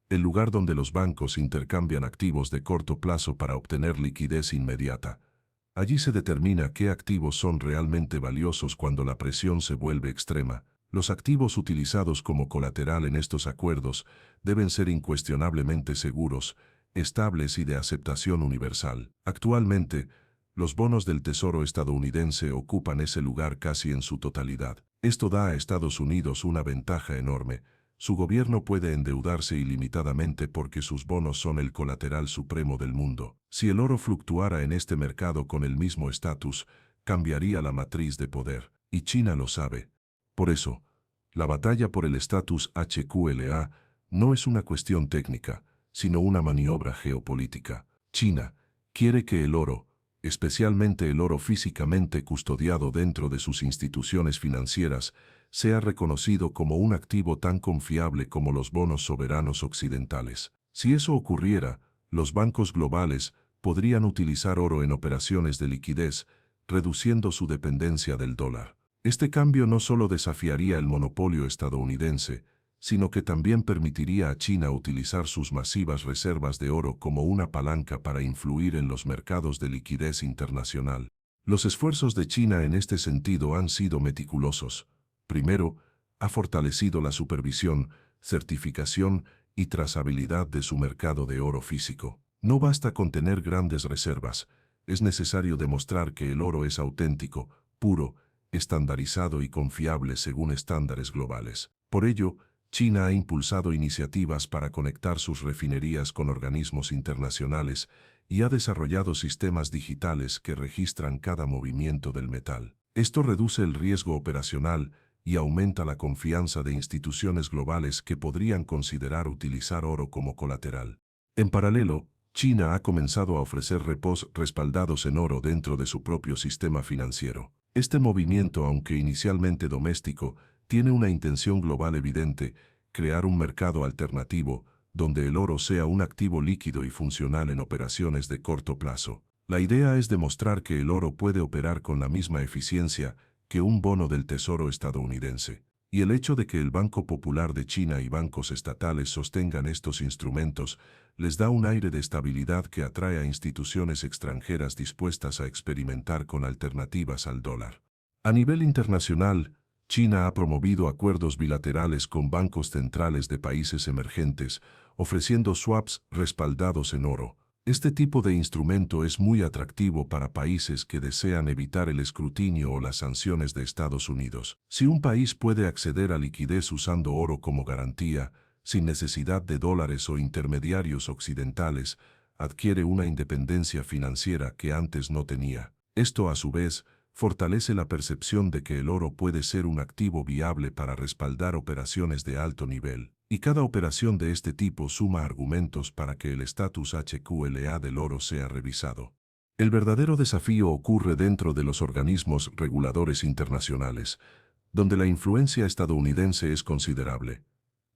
el lugar donde los bancos intercambian activos de corto plazo para obtener liquidez inmediata. Allí se determina qué activos son realmente valiosos cuando la presión se vuelve extrema. Los activos utilizados como colateral en estos acuerdos deben ser incuestionablemente seguros, estables y de aceptación universal. Actualmente, los bonos del Tesoro estadounidense ocupan ese lugar casi en su totalidad. Esto da a Estados Unidos una ventaja enorme. Su gobierno puede endeudarse ilimitadamente porque sus bonos son el colateral supremo del mundo. Si el oro fluctuara en este mercado con el mismo estatus, cambiaría la matriz de poder. Y China lo sabe. Por eso, la batalla por el estatus HQLA no es una cuestión técnica, sino una maniobra geopolítica. China quiere que el oro, especialmente el oro físicamente custodiado dentro de sus instituciones financieras, sea reconocido como un activo tan confiable como los bonos soberanos occidentales. Si eso ocurriera, los bancos globales podrían utilizar oro en operaciones de liquidez, reduciendo su dependencia del dólar. Este cambio no solo desafiaría el monopolio estadounidense, sino que también permitiría a China utilizar sus masivas reservas de oro como una palanca para influir en los mercados de liquidez internacional. Los esfuerzos de China en este sentido han sido meticulosos. Primero, ha fortalecido la supervisión, certificación y trazabilidad de su mercado de oro físico. No basta con tener grandes reservas, es necesario demostrar que el oro es auténtico, puro, estandarizado y confiable según estándares globales. Por ello, China ha impulsado iniciativas para conectar sus refinerías con organismos internacionales y ha desarrollado sistemas digitales que registran cada movimiento del metal. Esto reduce el riesgo operacional y aumenta la confianza de instituciones globales que podrían considerar utilizar oro como colateral. En paralelo, China ha comenzado a ofrecer repos respaldados en oro dentro de su propio sistema financiero. Este movimiento, aunque inicialmente doméstico, tiene una intención global evidente: crear un mercado alternativo, donde el oro sea un activo líquido y funcional en operaciones de corto plazo. La idea es demostrar que el oro puede operar con la misma eficiencia que un bono del Tesoro estadounidense. Y el hecho de que el Banco Popular de China y bancos estatales sostengan estos instrumentos les da un aire de estabilidad que atrae a instituciones extranjeras dispuestas a experimentar con alternativas al dólar. A nivel internacional, China ha promovido acuerdos bilaterales con bancos centrales de países emergentes, ofreciendo swaps respaldados en oro. Este tipo de instrumento es muy atractivo para países que desean evitar el escrutinio o las sanciones de Estados Unidos. Si un país puede acceder a liquidez usando oro como garantía, sin necesidad de dólares o intermediarios occidentales, adquiere una independencia financiera que antes no tenía. Esto, a su vez, fortalece la percepción de que el oro puede ser un activo viable para respaldar operaciones de alto nivel. Y cada operación de este tipo suma argumentos para que el estatus HQLA del oro sea revisado. El verdadero desafío ocurre dentro de los organismos reguladores internacionales, donde la influencia estadounidense es considerable.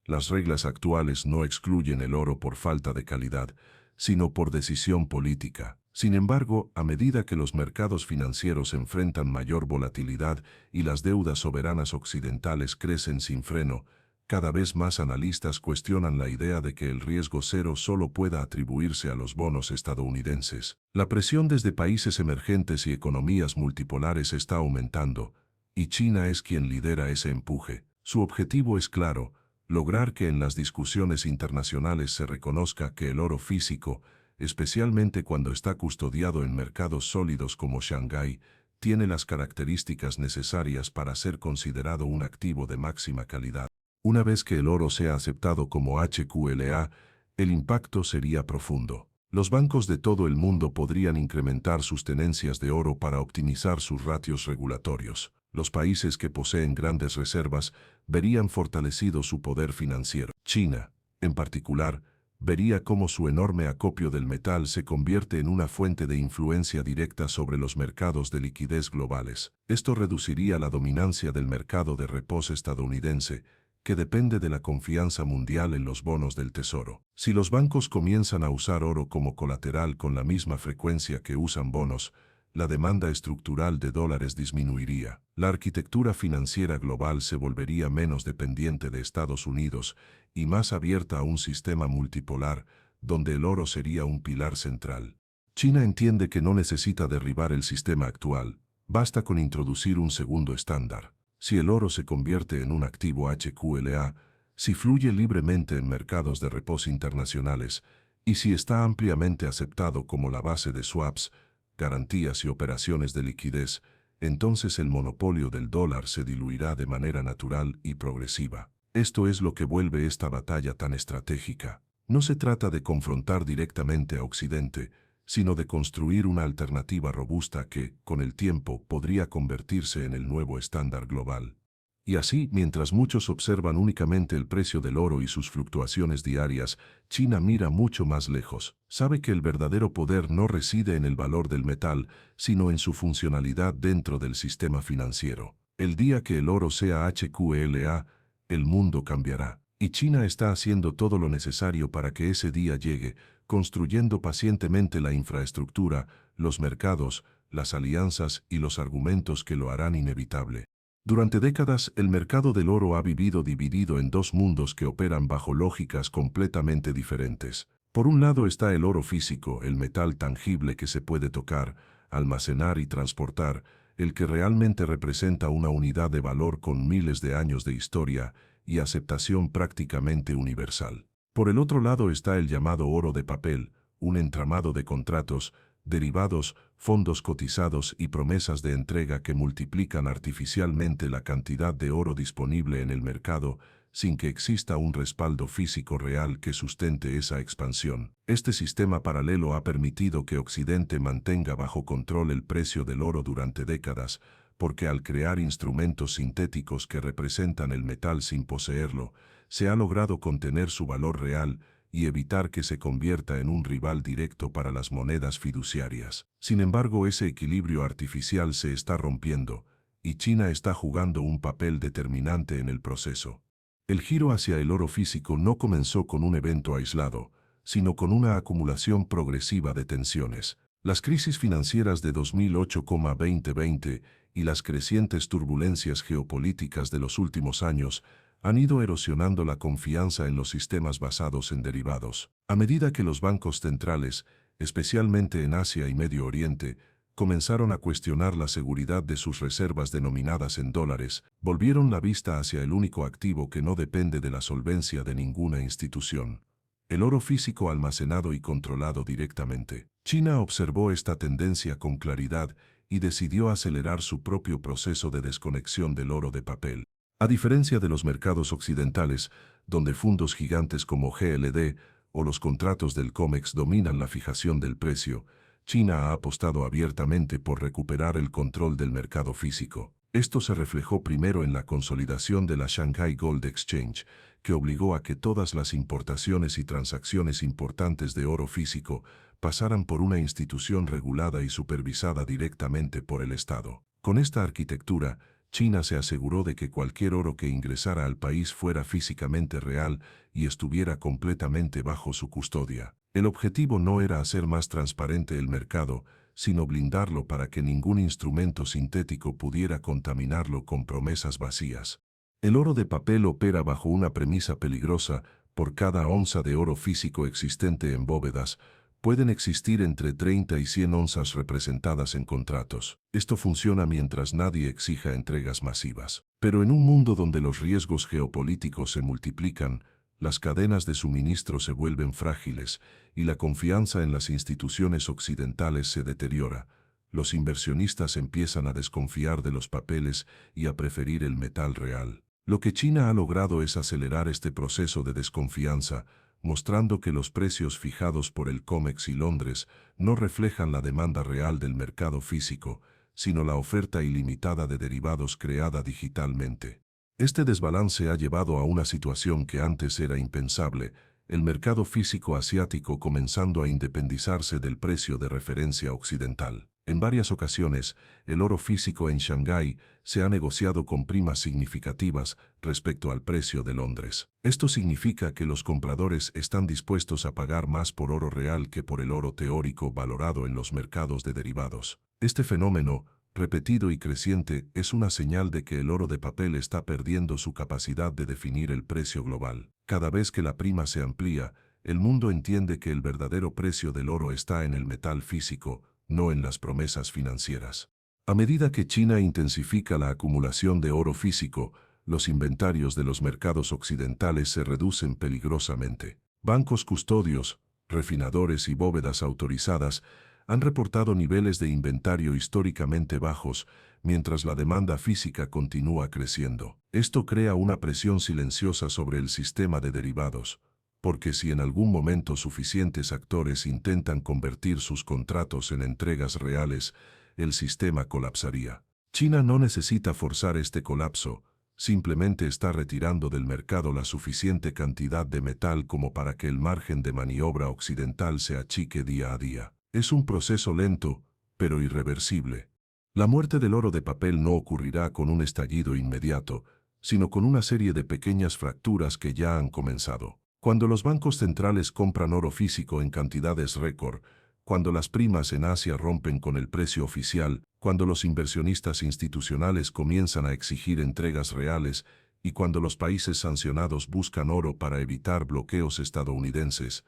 Las reglas actuales no excluyen el oro por falta de calidad, sino por decisión política. Sin embargo, a medida que los mercados financieros enfrentan mayor volatilidad y las deudas soberanas occidentales crecen sin freno, cada vez más analistas cuestionan la idea de que el riesgo cero solo pueda atribuirse a los bonos estadounidenses. La presión desde países emergentes y economías multipolares está aumentando, y China es quien lidera ese empuje. Su objetivo es claro: lograr que en las discusiones internacionales se reconozca que el oro físico, especialmente cuando está custodiado en mercados sólidos como Shanghái, tiene las características necesarias para ser considerado un activo de máxima calidad. Una vez que el oro sea aceptado como HQLA, el impacto sería profundo. Los bancos de todo el mundo podrían incrementar sus tenencias de oro para optimizar sus ratios regulatorios. Los países que poseen grandes reservas verían fortalecido su poder financiero. China, en particular, vería cómo su enorme acopio del metal se convierte en una fuente de influencia directa sobre los mercados de liquidez globales. Esto reduciría la dominancia del mercado de repos estadounidense, que depende de la confianza mundial en los bonos del Tesoro. Si los bancos comienzan a usar oro como colateral con la misma frecuencia que usan bonos, la demanda estructural de dólares disminuiría. La arquitectura financiera global se volvería menos dependiente de Estados Unidos y más abierta a un sistema multipolar, donde el oro sería un pilar central. China entiende que no necesita derribar el sistema actual, basta con introducir un segundo estándar. Si el oro se convierte en un activo HQLA, si fluye libremente en mercados de reposo internacionales y si está ampliamente aceptado como la base de swaps, garantías y operaciones de liquidez, entonces el monopolio del dólar se diluirá de manera natural y progresiva. Esto es lo que vuelve esta batalla tan estratégica. No se trata de confrontar directamente a Occidente, sino de construir una alternativa robusta que, con el tiempo, podría convertirse en el nuevo estándar global. Y así, mientras muchos observan únicamente el precio del oro y sus fluctuaciones diarias, China mira mucho más lejos. Sabe que el verdadero poder no reside en el valor del metal, sino en su funcionalidad dentro del sistema financiero. El día que el oro sea HQLA, el mundo cambiará. Y China está haciendo todo lo necesario para que ese día llegue, construyendo pacientemente la infraestructura, los mercados, las alianzas y los argumentos que lo harán inevitable. Durante décadas, el mercado del oro ha vivido dividido en dos mundos que operan bajo lógicas completamente diferentes. Por un lado está el oro físico, el metal tangible que se puede tocar, almacenar y transportar, el que realmente representa una unidad de valor con miles de años de historia y aceptación prácticamente universal. Por el otro lado está el llamado oro de papel, un entramado de contratos, derivados, fondos cotizados y promesas de entrega que multiplican artificialmente la cantidad de oro disponible en el mercado sin que exista un respaldo físico real que sustente esa expansión. Este sistema paralelo ha permitido que Occidente mantenga bajo control el precio del oro durante décadas, porque al crear instrumentos sintéticos que representan el metal sin poseerlo, se ha logrado contener su valor real y evitar que se convierta en un rival directo para las monedas fiduciarias. Sin embargo, ese equilibrio artificial se está rompiendo, y China está jugando un papel determinante en el proceso. El giro hacia el oro físico no comenzó con un evento aislado, sino con una acumulación progresiva de tensiones. Las crisis financieras de 2008-2020 y las crecientes turbulencias geopolíticas de los últimos años han ido erosionando la confianza en los sistemas basados en derivados. A medida que los bancos centrales, especialmente en Asia y Medio Oriente, comenzaron a cuestionar la seguridad de sus reservas denominadas en dólares, volvieron la vista hacia el único activo que no depende de la solvencia de ninguna institución: el oro físico almacenado y controlado directamente. China observó esta tendencia con claridad y decidió acelerar su propio proceso de desconexión del oro de papel. A diferencia de los mercados occidentales, donde fondos gigantes como GLD o los contratos del COMEX dominan la fijación del precio, China ha apostado abiertamente por recuperar el control del mercado físico. Esto se reflejó primero en la consolidación de la Shanghai Gold Exchange, que obligó a que todas las importaciones y transacciones importantes de oro físico pasaran por una institución regulada y supervisada directamente por el Estado. Con esta arquitectura, China se aseguró de que cualquier oro que ingresara al país fuera físicamente real y estuviera completamente bajo su custodia. El objetivo no era hacer más transparente el mercado, sino blindarlo para que ningún instrumento sintético pudiera contaminarlo con promesas vacías. El oro de papel opera bajo una premisa peligrosa: por cada onza de oro físico existente en bóvedas, pueden existir entre 30 y 100 onzas representadas en contratos. Esto funciona mientras nadie exija entregas masivas. Pero en un mundo donde los riesgos geopolíticos se multiplican, las cadenas de suministro se vuelven frágiles y la confianza en las instituciones occidentales se deteriora, los inversionistas empiezan a desconfiar de los papeles y a preferir el metal real. Lo que China ha logrado es acelerar este proceso de desconfianza, mostrando que los precios fijados por el COMEX y Londres no reflejan la demanda real del mercado físico, sino la oferta ilimitada de derivados creada digitalmente. Este desbalance ha llevado a una situación que antes era impensable: el mercado físico asiático comenzando a independizarse del precio de referencia occidental. En varias ocasiones, el oro físico en Shanghái se ha negociado con primas significativas respecto al precio de Londres. Esto significa que los compradores están dispuestos a pagar más por oro real que por el oro teórico valorado en los mercados de derivados. Este fenómeno, repetido y creciente, es una señal de que el oro de papel está perdiendo su capacidad de definir el precio global. Cada vez que la prima se amplía, el mundo entiende que el verdadero precio del oro está en el metal físico, no en las promesas financieras. A medida que China intensifica la acumulación de oro físico, los inventarios de los mercados occidentales se reducen peligrosamente. Bancos custodios, refinadores y bóvedas autorizadas han reportado niveles de inventario históricamente bajos, mientras la demanda física continúa creciendo. Esto crea una presión silenciosa sobre el sistema de derivados, porque si en algún momento suficientes actores intentan convertir sus contratos en entregas reales, el sistema colapsaría. China no necesita forzar este colapso, simplemente está retirando del mercado la suficiente cantidad de metal como para que el margen de maniobra occidental se achique día a día. Es un proceso lento, pero irreversible. La muerte del oro de papel no ocurrirá con un estallido inmediato, sino con una serie de pequeñas fracturas que ya han comenzado. Cuando los bancos centrales compran oro físico en cantidades récord, cuando las primas en Asia rompen con el precio oficial, cuando los inversionistas institucionales comienzan a exigir entregas reales y cuando los países sancionados buscan oro para evitar bloqueos estadounidenses,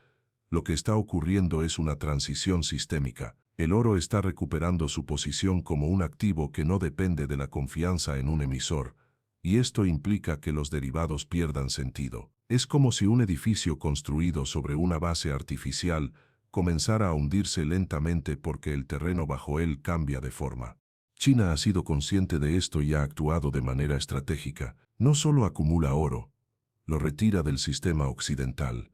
lo que está ocurriendo es una transición sistémica. El oro está recuperando su posición como un activo que no depende de la confianza en un emisor, y esto implica que los derivados pierdan sentido. Es como si un edificio construido sobre una base artificial comenzara a hundirse lentamente porque el terreno bajo él cambia de forma. China ha sido consciente de esto y ha actuado de manera estratégica. No solo acumula oro, lo retira del sistema occidental.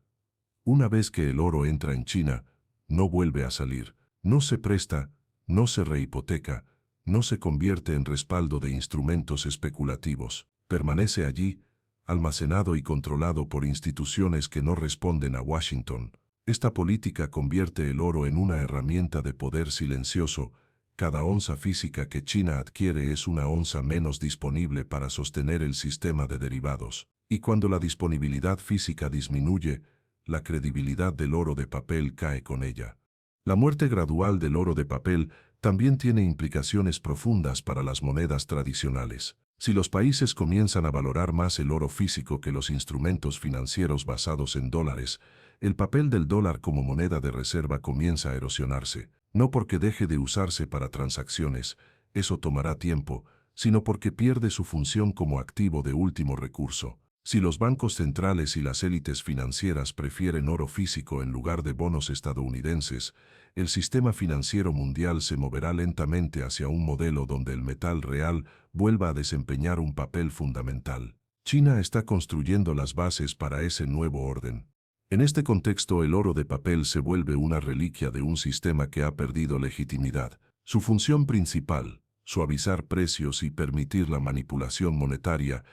Una vez que el oro entra en China, no vuelve a salir. No se presta, no se rehipoteca, no se convierte en respaldo de instrumentos especulativos. Permanece allí, almacenado y controlado por instituciones que no responden a Washington. Esta política convierte el oro en una herramienta de poder silencioso. Cada onza física que China adquiere es una onza menos disponible para sostener el sistema de derivados. Y cuando la disponibilidad física disminuye, la credibilidad del oro de papel cae con ella. La muerte gradual del oro de papel también tiene implicaciones profundas para las monedas tradicionales. Si los países comienzan a valorar más el oro físico que los instrumentos financieros basados en dólares, el papel del dólar como moneda de reserva comienza a erosionarse, no porque deje de usarse para transacciones, eso tomará tiempo, sino porque pierde su función como activo de último recurso. Si los bancos centrales y las élites financieras prefieren oro físico en lugar de bonos estadounidenses, el sistema financiero mundial se moverá lentamente hacia un modelo donde el metal real vuelva a desempeñar un papel fundamental. China está construyendo las bases para ese nuevo orden. En este contexto, el oro de papel se vuelve una reliquia de un sistema que ha perdido legitimidad. Su función principal, suavizar precios y permitir la manipulación monetaria,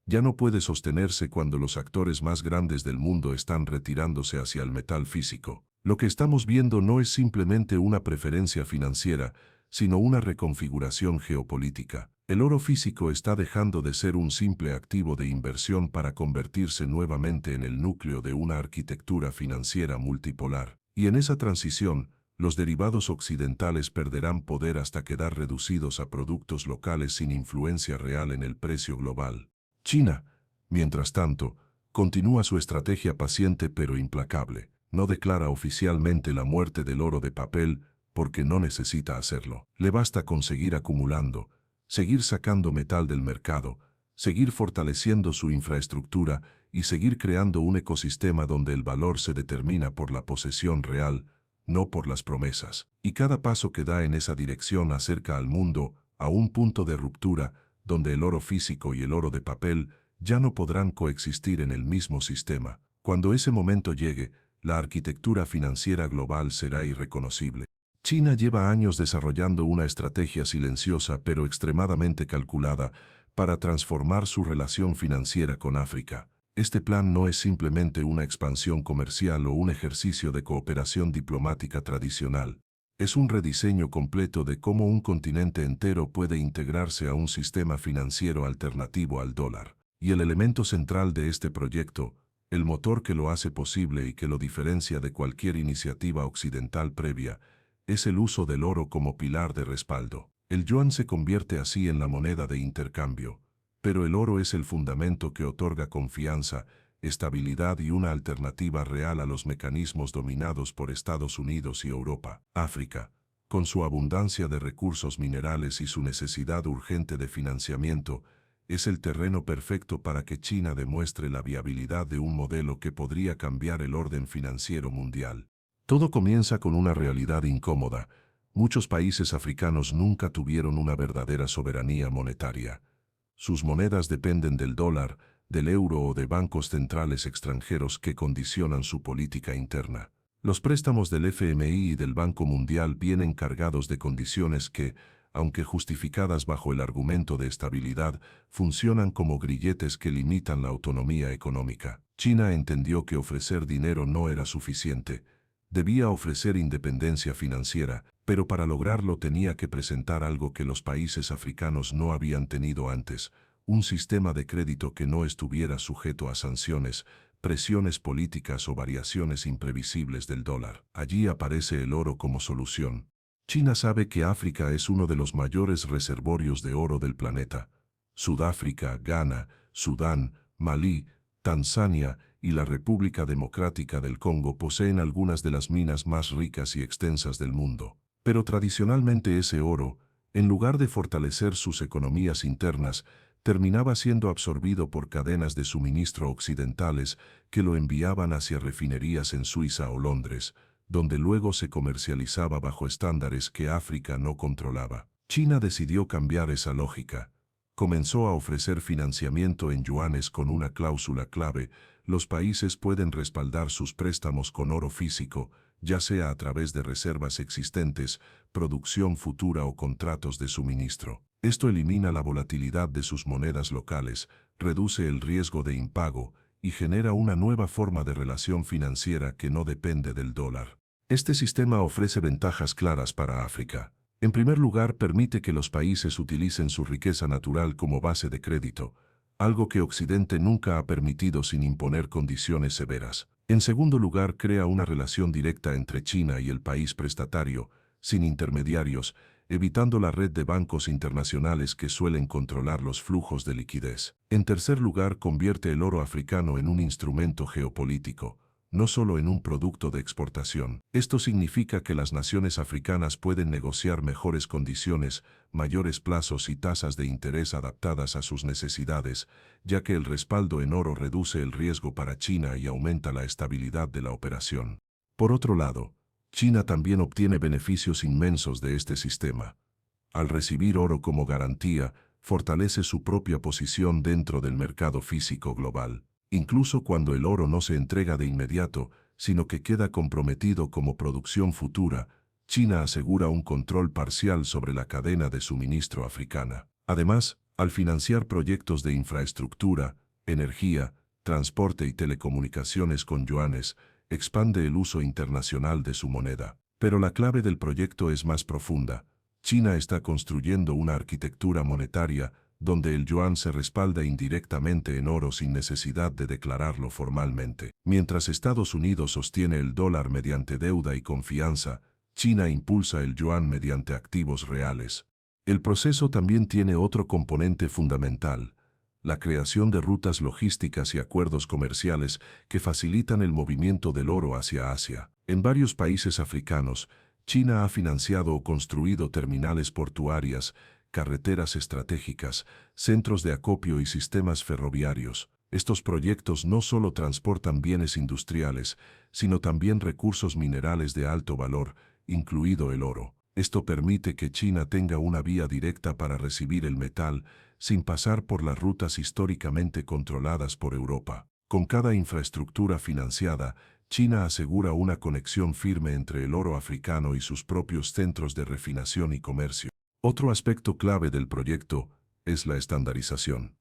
ya no puede sostenerse cuando los actores más grandes del mundo están retirándose hacia el metal físico. Lo que estamos viendo no es simplemente una preferencia financiera, sino una reconfiguración geopolítica. El oro físico está dejando de ser un simple activo de inversión para convertirse nuevamente en el núcleo de una arquitectura financiera multipolar. Y en esa transición, los derivados occidentales perderán poder hasta quedar reducidos a productos locales sin influencia real en el precio global. China, mientras tanto, continúa su estrategia paciente pero implacable. No declara oficialmente la muerte del oro de papel porque no necesita hacerlo. Le basta con seguir acumulando, seguir sacando metal del mercado, seguir fortaleciendo su infraestructura y seguir creando un ecosistema donde el valor se determina por la posesión real, no por las promesas. Y cada paso que da en esa dirección acerca al mundo a un punto de ruptura donde el oro físico y el oro de papel ya no podrán coexistir en el mismo sistema. Cuando ese momento llegue, la arquitectura financiera global será irreconocible. China lleva años desarrollando una estrategia silenciosa pero extremadamente calculada para transformar su relación financiera con África. Este plan no es simplemente una expansión comercial o un ejercicio de cooperación diplomática tradicional. Es un rediseño completo de cómo un continente entero puede integrarse a un sistema financiero alternativo al dólar. Y el elemento central de este proyecto, el motor que lo hace posible y que lo diferencia de cualquier iniciativa occidental previa, es el uso del oro como pilar de respaldo. El yuan se convierte así en la moneda de intercambio, pero el oro es el fundamento que otorga confianza, estabilidad y una alternativa real a los mecanismos dominados por Estados Unidos y Europa. África, con su abundancia de recursos minerales y su necesidad urgente de financiamiento, es el terreno perfecto para que China demuestre la viabilidad de un modelo que podría cambiar el orden financiero mundial. Todo comienza con una realidad incómoda. Muchos países africanos nunca tuvieron una verdadera soberanía monetaria. Sus monedas dependen del dólar, del euro o de bancos centrales extranjeros que condicionan su política interna. Los préstamos del FMI y del Banco Mundial vienen cargados de condiciones que, aunque justificadas bajo el argumento de estabilidad, funcionan como grilletes que limitan la autonomía económica. China entendió que ofrecer dinero no era suficiente. Debía ofrecer independencia financiera, pero para lograrlo tenía que presentar algo que los países africanos no habían tenido antes: un sistema de crédito que no estuviera sujeto a sanciones, presiones políticas o variaciones imprevisibles del dólar. Allí aparece el oro como solución. China sabe que África es uno de los mayores reservorios de oro del planeta. Sudáfrica, Ghana, Sudán, Malí, Tanzania y la República Democrática del Congo poseen algunas de las minas más ricas y extensas del mundo. Pero tradicionalmente ese oro, en lugar de fortalecer sus economías internas, terminaba siendo absorbido por cadenas de suministro occidentales que lo enviaban hacia refinerías en Suiza o Londres, donde luego se comercializaba bajo estándares que África no controlaba. China decidió cambiar esa lógica. Comenzó a ofrecer financiamiento en yuanes con una cláusula clave: los países pueden respaldar sus préstamos con oro físico, ya sea a través de reservas existentes, producción futura o contratos de suministro. Esto elimina la volatilidad de sus monedas locales, reduce el riesgo de impago y genera una nueva forma de relación financiera que no depende del dólar. Este sistema ofrece ventajas claras para África. En primer lugar, permite que los países utilicen su riqueza natural como base de crédito, algo que Occidente nunca ha permitido sin imponer condiciones severas. En segundo lugar, crea una relación directa entre China y el país prestatario, sin intermediarios, evitando la red de bancos internacionales que suelen controlar los flujos de liquidez. En tercer lugar, convierte el oro africano en un instrumento geopolítico, no solo en un producto de exportación. Esto significa que las naciones africanas pueden negociar mejores condiciones, mayores plazos y tasas de interés adaptadas a sus necesidades, ya que el respaldo en oro reduce el riesgo para China y aumenta la estabilidad de la operación. Por otro lado, China también obtiene beneficios inmensos de este sistema. Al recibir oro como garantía, fortalece su propia posición dentro del mercado físico global. Incluso cuando el oro no se entrega de inmediato, sino que queda comprometido como producción futura, China asegura un control parcial sobre la cadena de suministro africana. Además, al financiar proyectos de infraestructura, energía, transporte y telecomunicaciones con yuanes, expande el uso internacional de su moneda. Pero la clave del proyecto es más profunda. China está construyendo una arquitectura monetaria donde el yuan se respalda indirectamente en oro sin necesidad de declararlo formalmente. Mientras Estados Unidos sostiene el dólar mediante deuda y confianza, China impulsa el yuan mediante activos reales. El proceso también tiene otro componente fundamental: la creación de rutas logísticas y acuerdos comerciales que facilitan el movimiento del oro hacia Asia. En varios países africanos, China ha financiado o construido terminales portuarias, carreteras estratégicas, centros de acopio y sistemas ferroviarios. Estos proyectos no solo transportan bienes industriales, sino también recursos minerales de alto valor, incluido el oro. Esto permite que China tenga una vía directa para recibir el metal, sin pasar por las rutas históricamente controladas por Europa. Con cada infraestructura financiada, China asegura una conexión firme entre el oro africano y sus propios centros de refinación y comercio. Otro aspecto clave del proyecto es la estandarización.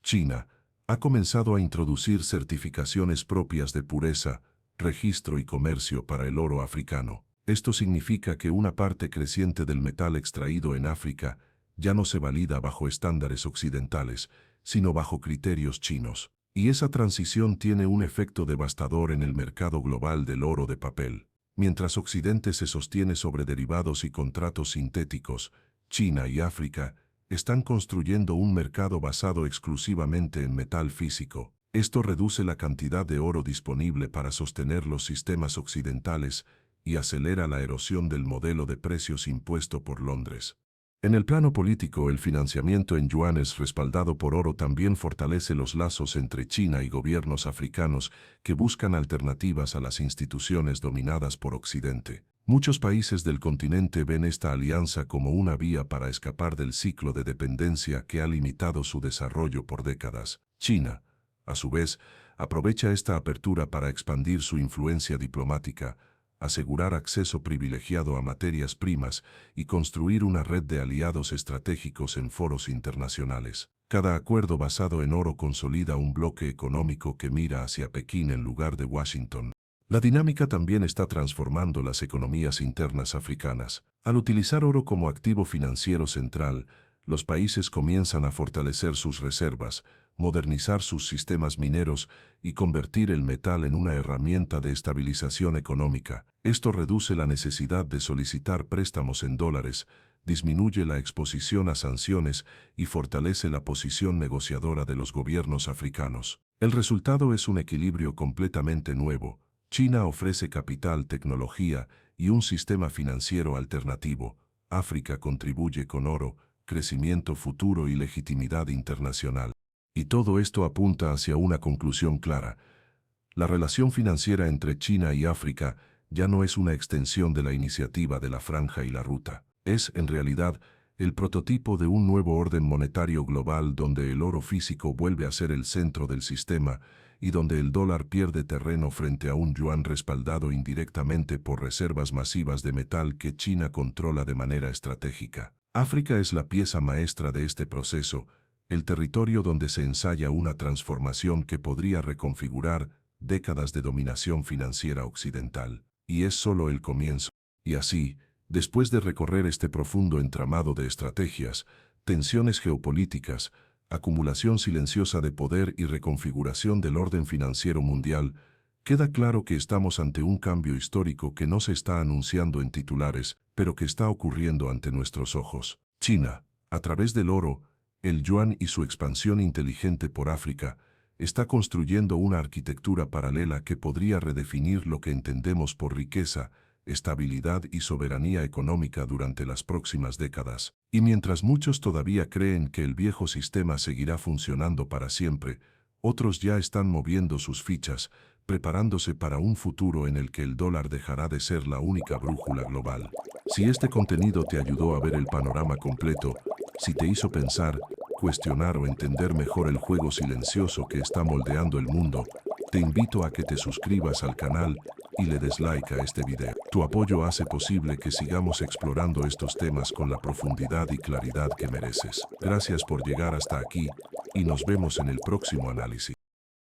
China ha comenzado a introducir certificaciones propias de pureza, registro y comercio para el oro africano. Esto significa que una parte creciente del metal extraído en África ya no se valida bajo estándares occidentales, sino bajo criterios chinos. Y esa transición tiene un efecto devastador en el mercado global del oro de papel. Mientras Occidente se sostiene sobre derivados y contratos sintéticos, China y África están construyendo un mercado basado exclusivamente en metal físico. Esto reduce la cantidad de oro disponible para sostener los sistemas occidentales y acelera la erosión del modelo de precios impuesto por Londres. En el plano político, el financiamiento en yuanes respaldado por oro también fortalece los lazos entre China y gobiernos africanos que buscan alternativas a las instituciones dominadas por Occidente. Muchos países del continente ven esta alianza como una vía para escapar del ciclo de dependencia que ha limitado su desarrollo por décadas. China, a su vez, aprovecha esta apertura para expandir su influencia diplomática, asegurar acceso privilegiado a materias primas y construir una red de aliados estratégicos en foros internacionales. Cada acuerdo basado en oro consolida un bloque económico que mira hacia Pekín en lugar de Washington. La dinámica también está transformando las economías internas africanas. Al utilizar oro como activo financiero central, los países comienzan a fortalecer sus reservas, modernizar sus sistemas mineros y convertir el metal en una herramienta de estabilización económica. Esto reduce la necesidad de solicitar préstamos en dólares, disminuye la exposición a sanciones y fortalece la posición negociadora de los gobiernos africanos. El resultado es un equilibrio completamente nuevo. China ofrece capital, tecnología y un sistema financiero alternativo. África contribuye con oro, crecimiento futuro y legitimidad internacional. Y todo esto apunta hacia una conclusión clara. La relación financiera entre China y África ya no es una extensión de la iniciativa de la Franja y la Ruta. Es, en realidad, el prototipo de un nuevo orden monetario global donde el oro físico vuelve a ser el centro del sistema y donde el dólar pierde terreno frente a un yuan respaldado indirectamente por reservas masivas de metal que China controla de manera estratégica. África es la pieza maestra de este proceso, el territorio donde se ensaya una transformación que podría reconfigurar décadas de dominación financiera occidental. Y es solo el comienzo. Y así, después de recorrer este profundo entramado de estrategias, tensiones geopolíticas, acumulación silenciosa de poder y reconfiguración del orden financiero mundial, queda claro que estamos ante un cambio histórico que no se está anunciando en titulares, pero que está ocurriendo ante nuestros ojos. China, a través del oro, el yuan y su expansión inteligente por África, está construyendo una arquitectura paralela que podría redefinir lo que entendemos por riqueza, estabilidad y soberanía económica durante las próximas décadas. Y mientras muchos todavía creen que el viejo sistema seguirá funcionando para siempre, otros ya están moviendo sus fichas, preparándose para un futuro en el que el dólar dejará de ser la única brújula global. Si este contenido te ayudó a ver el panorama completo, si te hizo pensar, cuestionar o entender mejor el juego silencioso que está moldeando el mundo, te invito a que te suscribas al canal y le des like a este video. Tu apoyo hace posible que sigamos explorando estos temas con la profundidad y claridad que mereces. Gracias por llegar hasta aquí y nos vemos en el próximo análisis.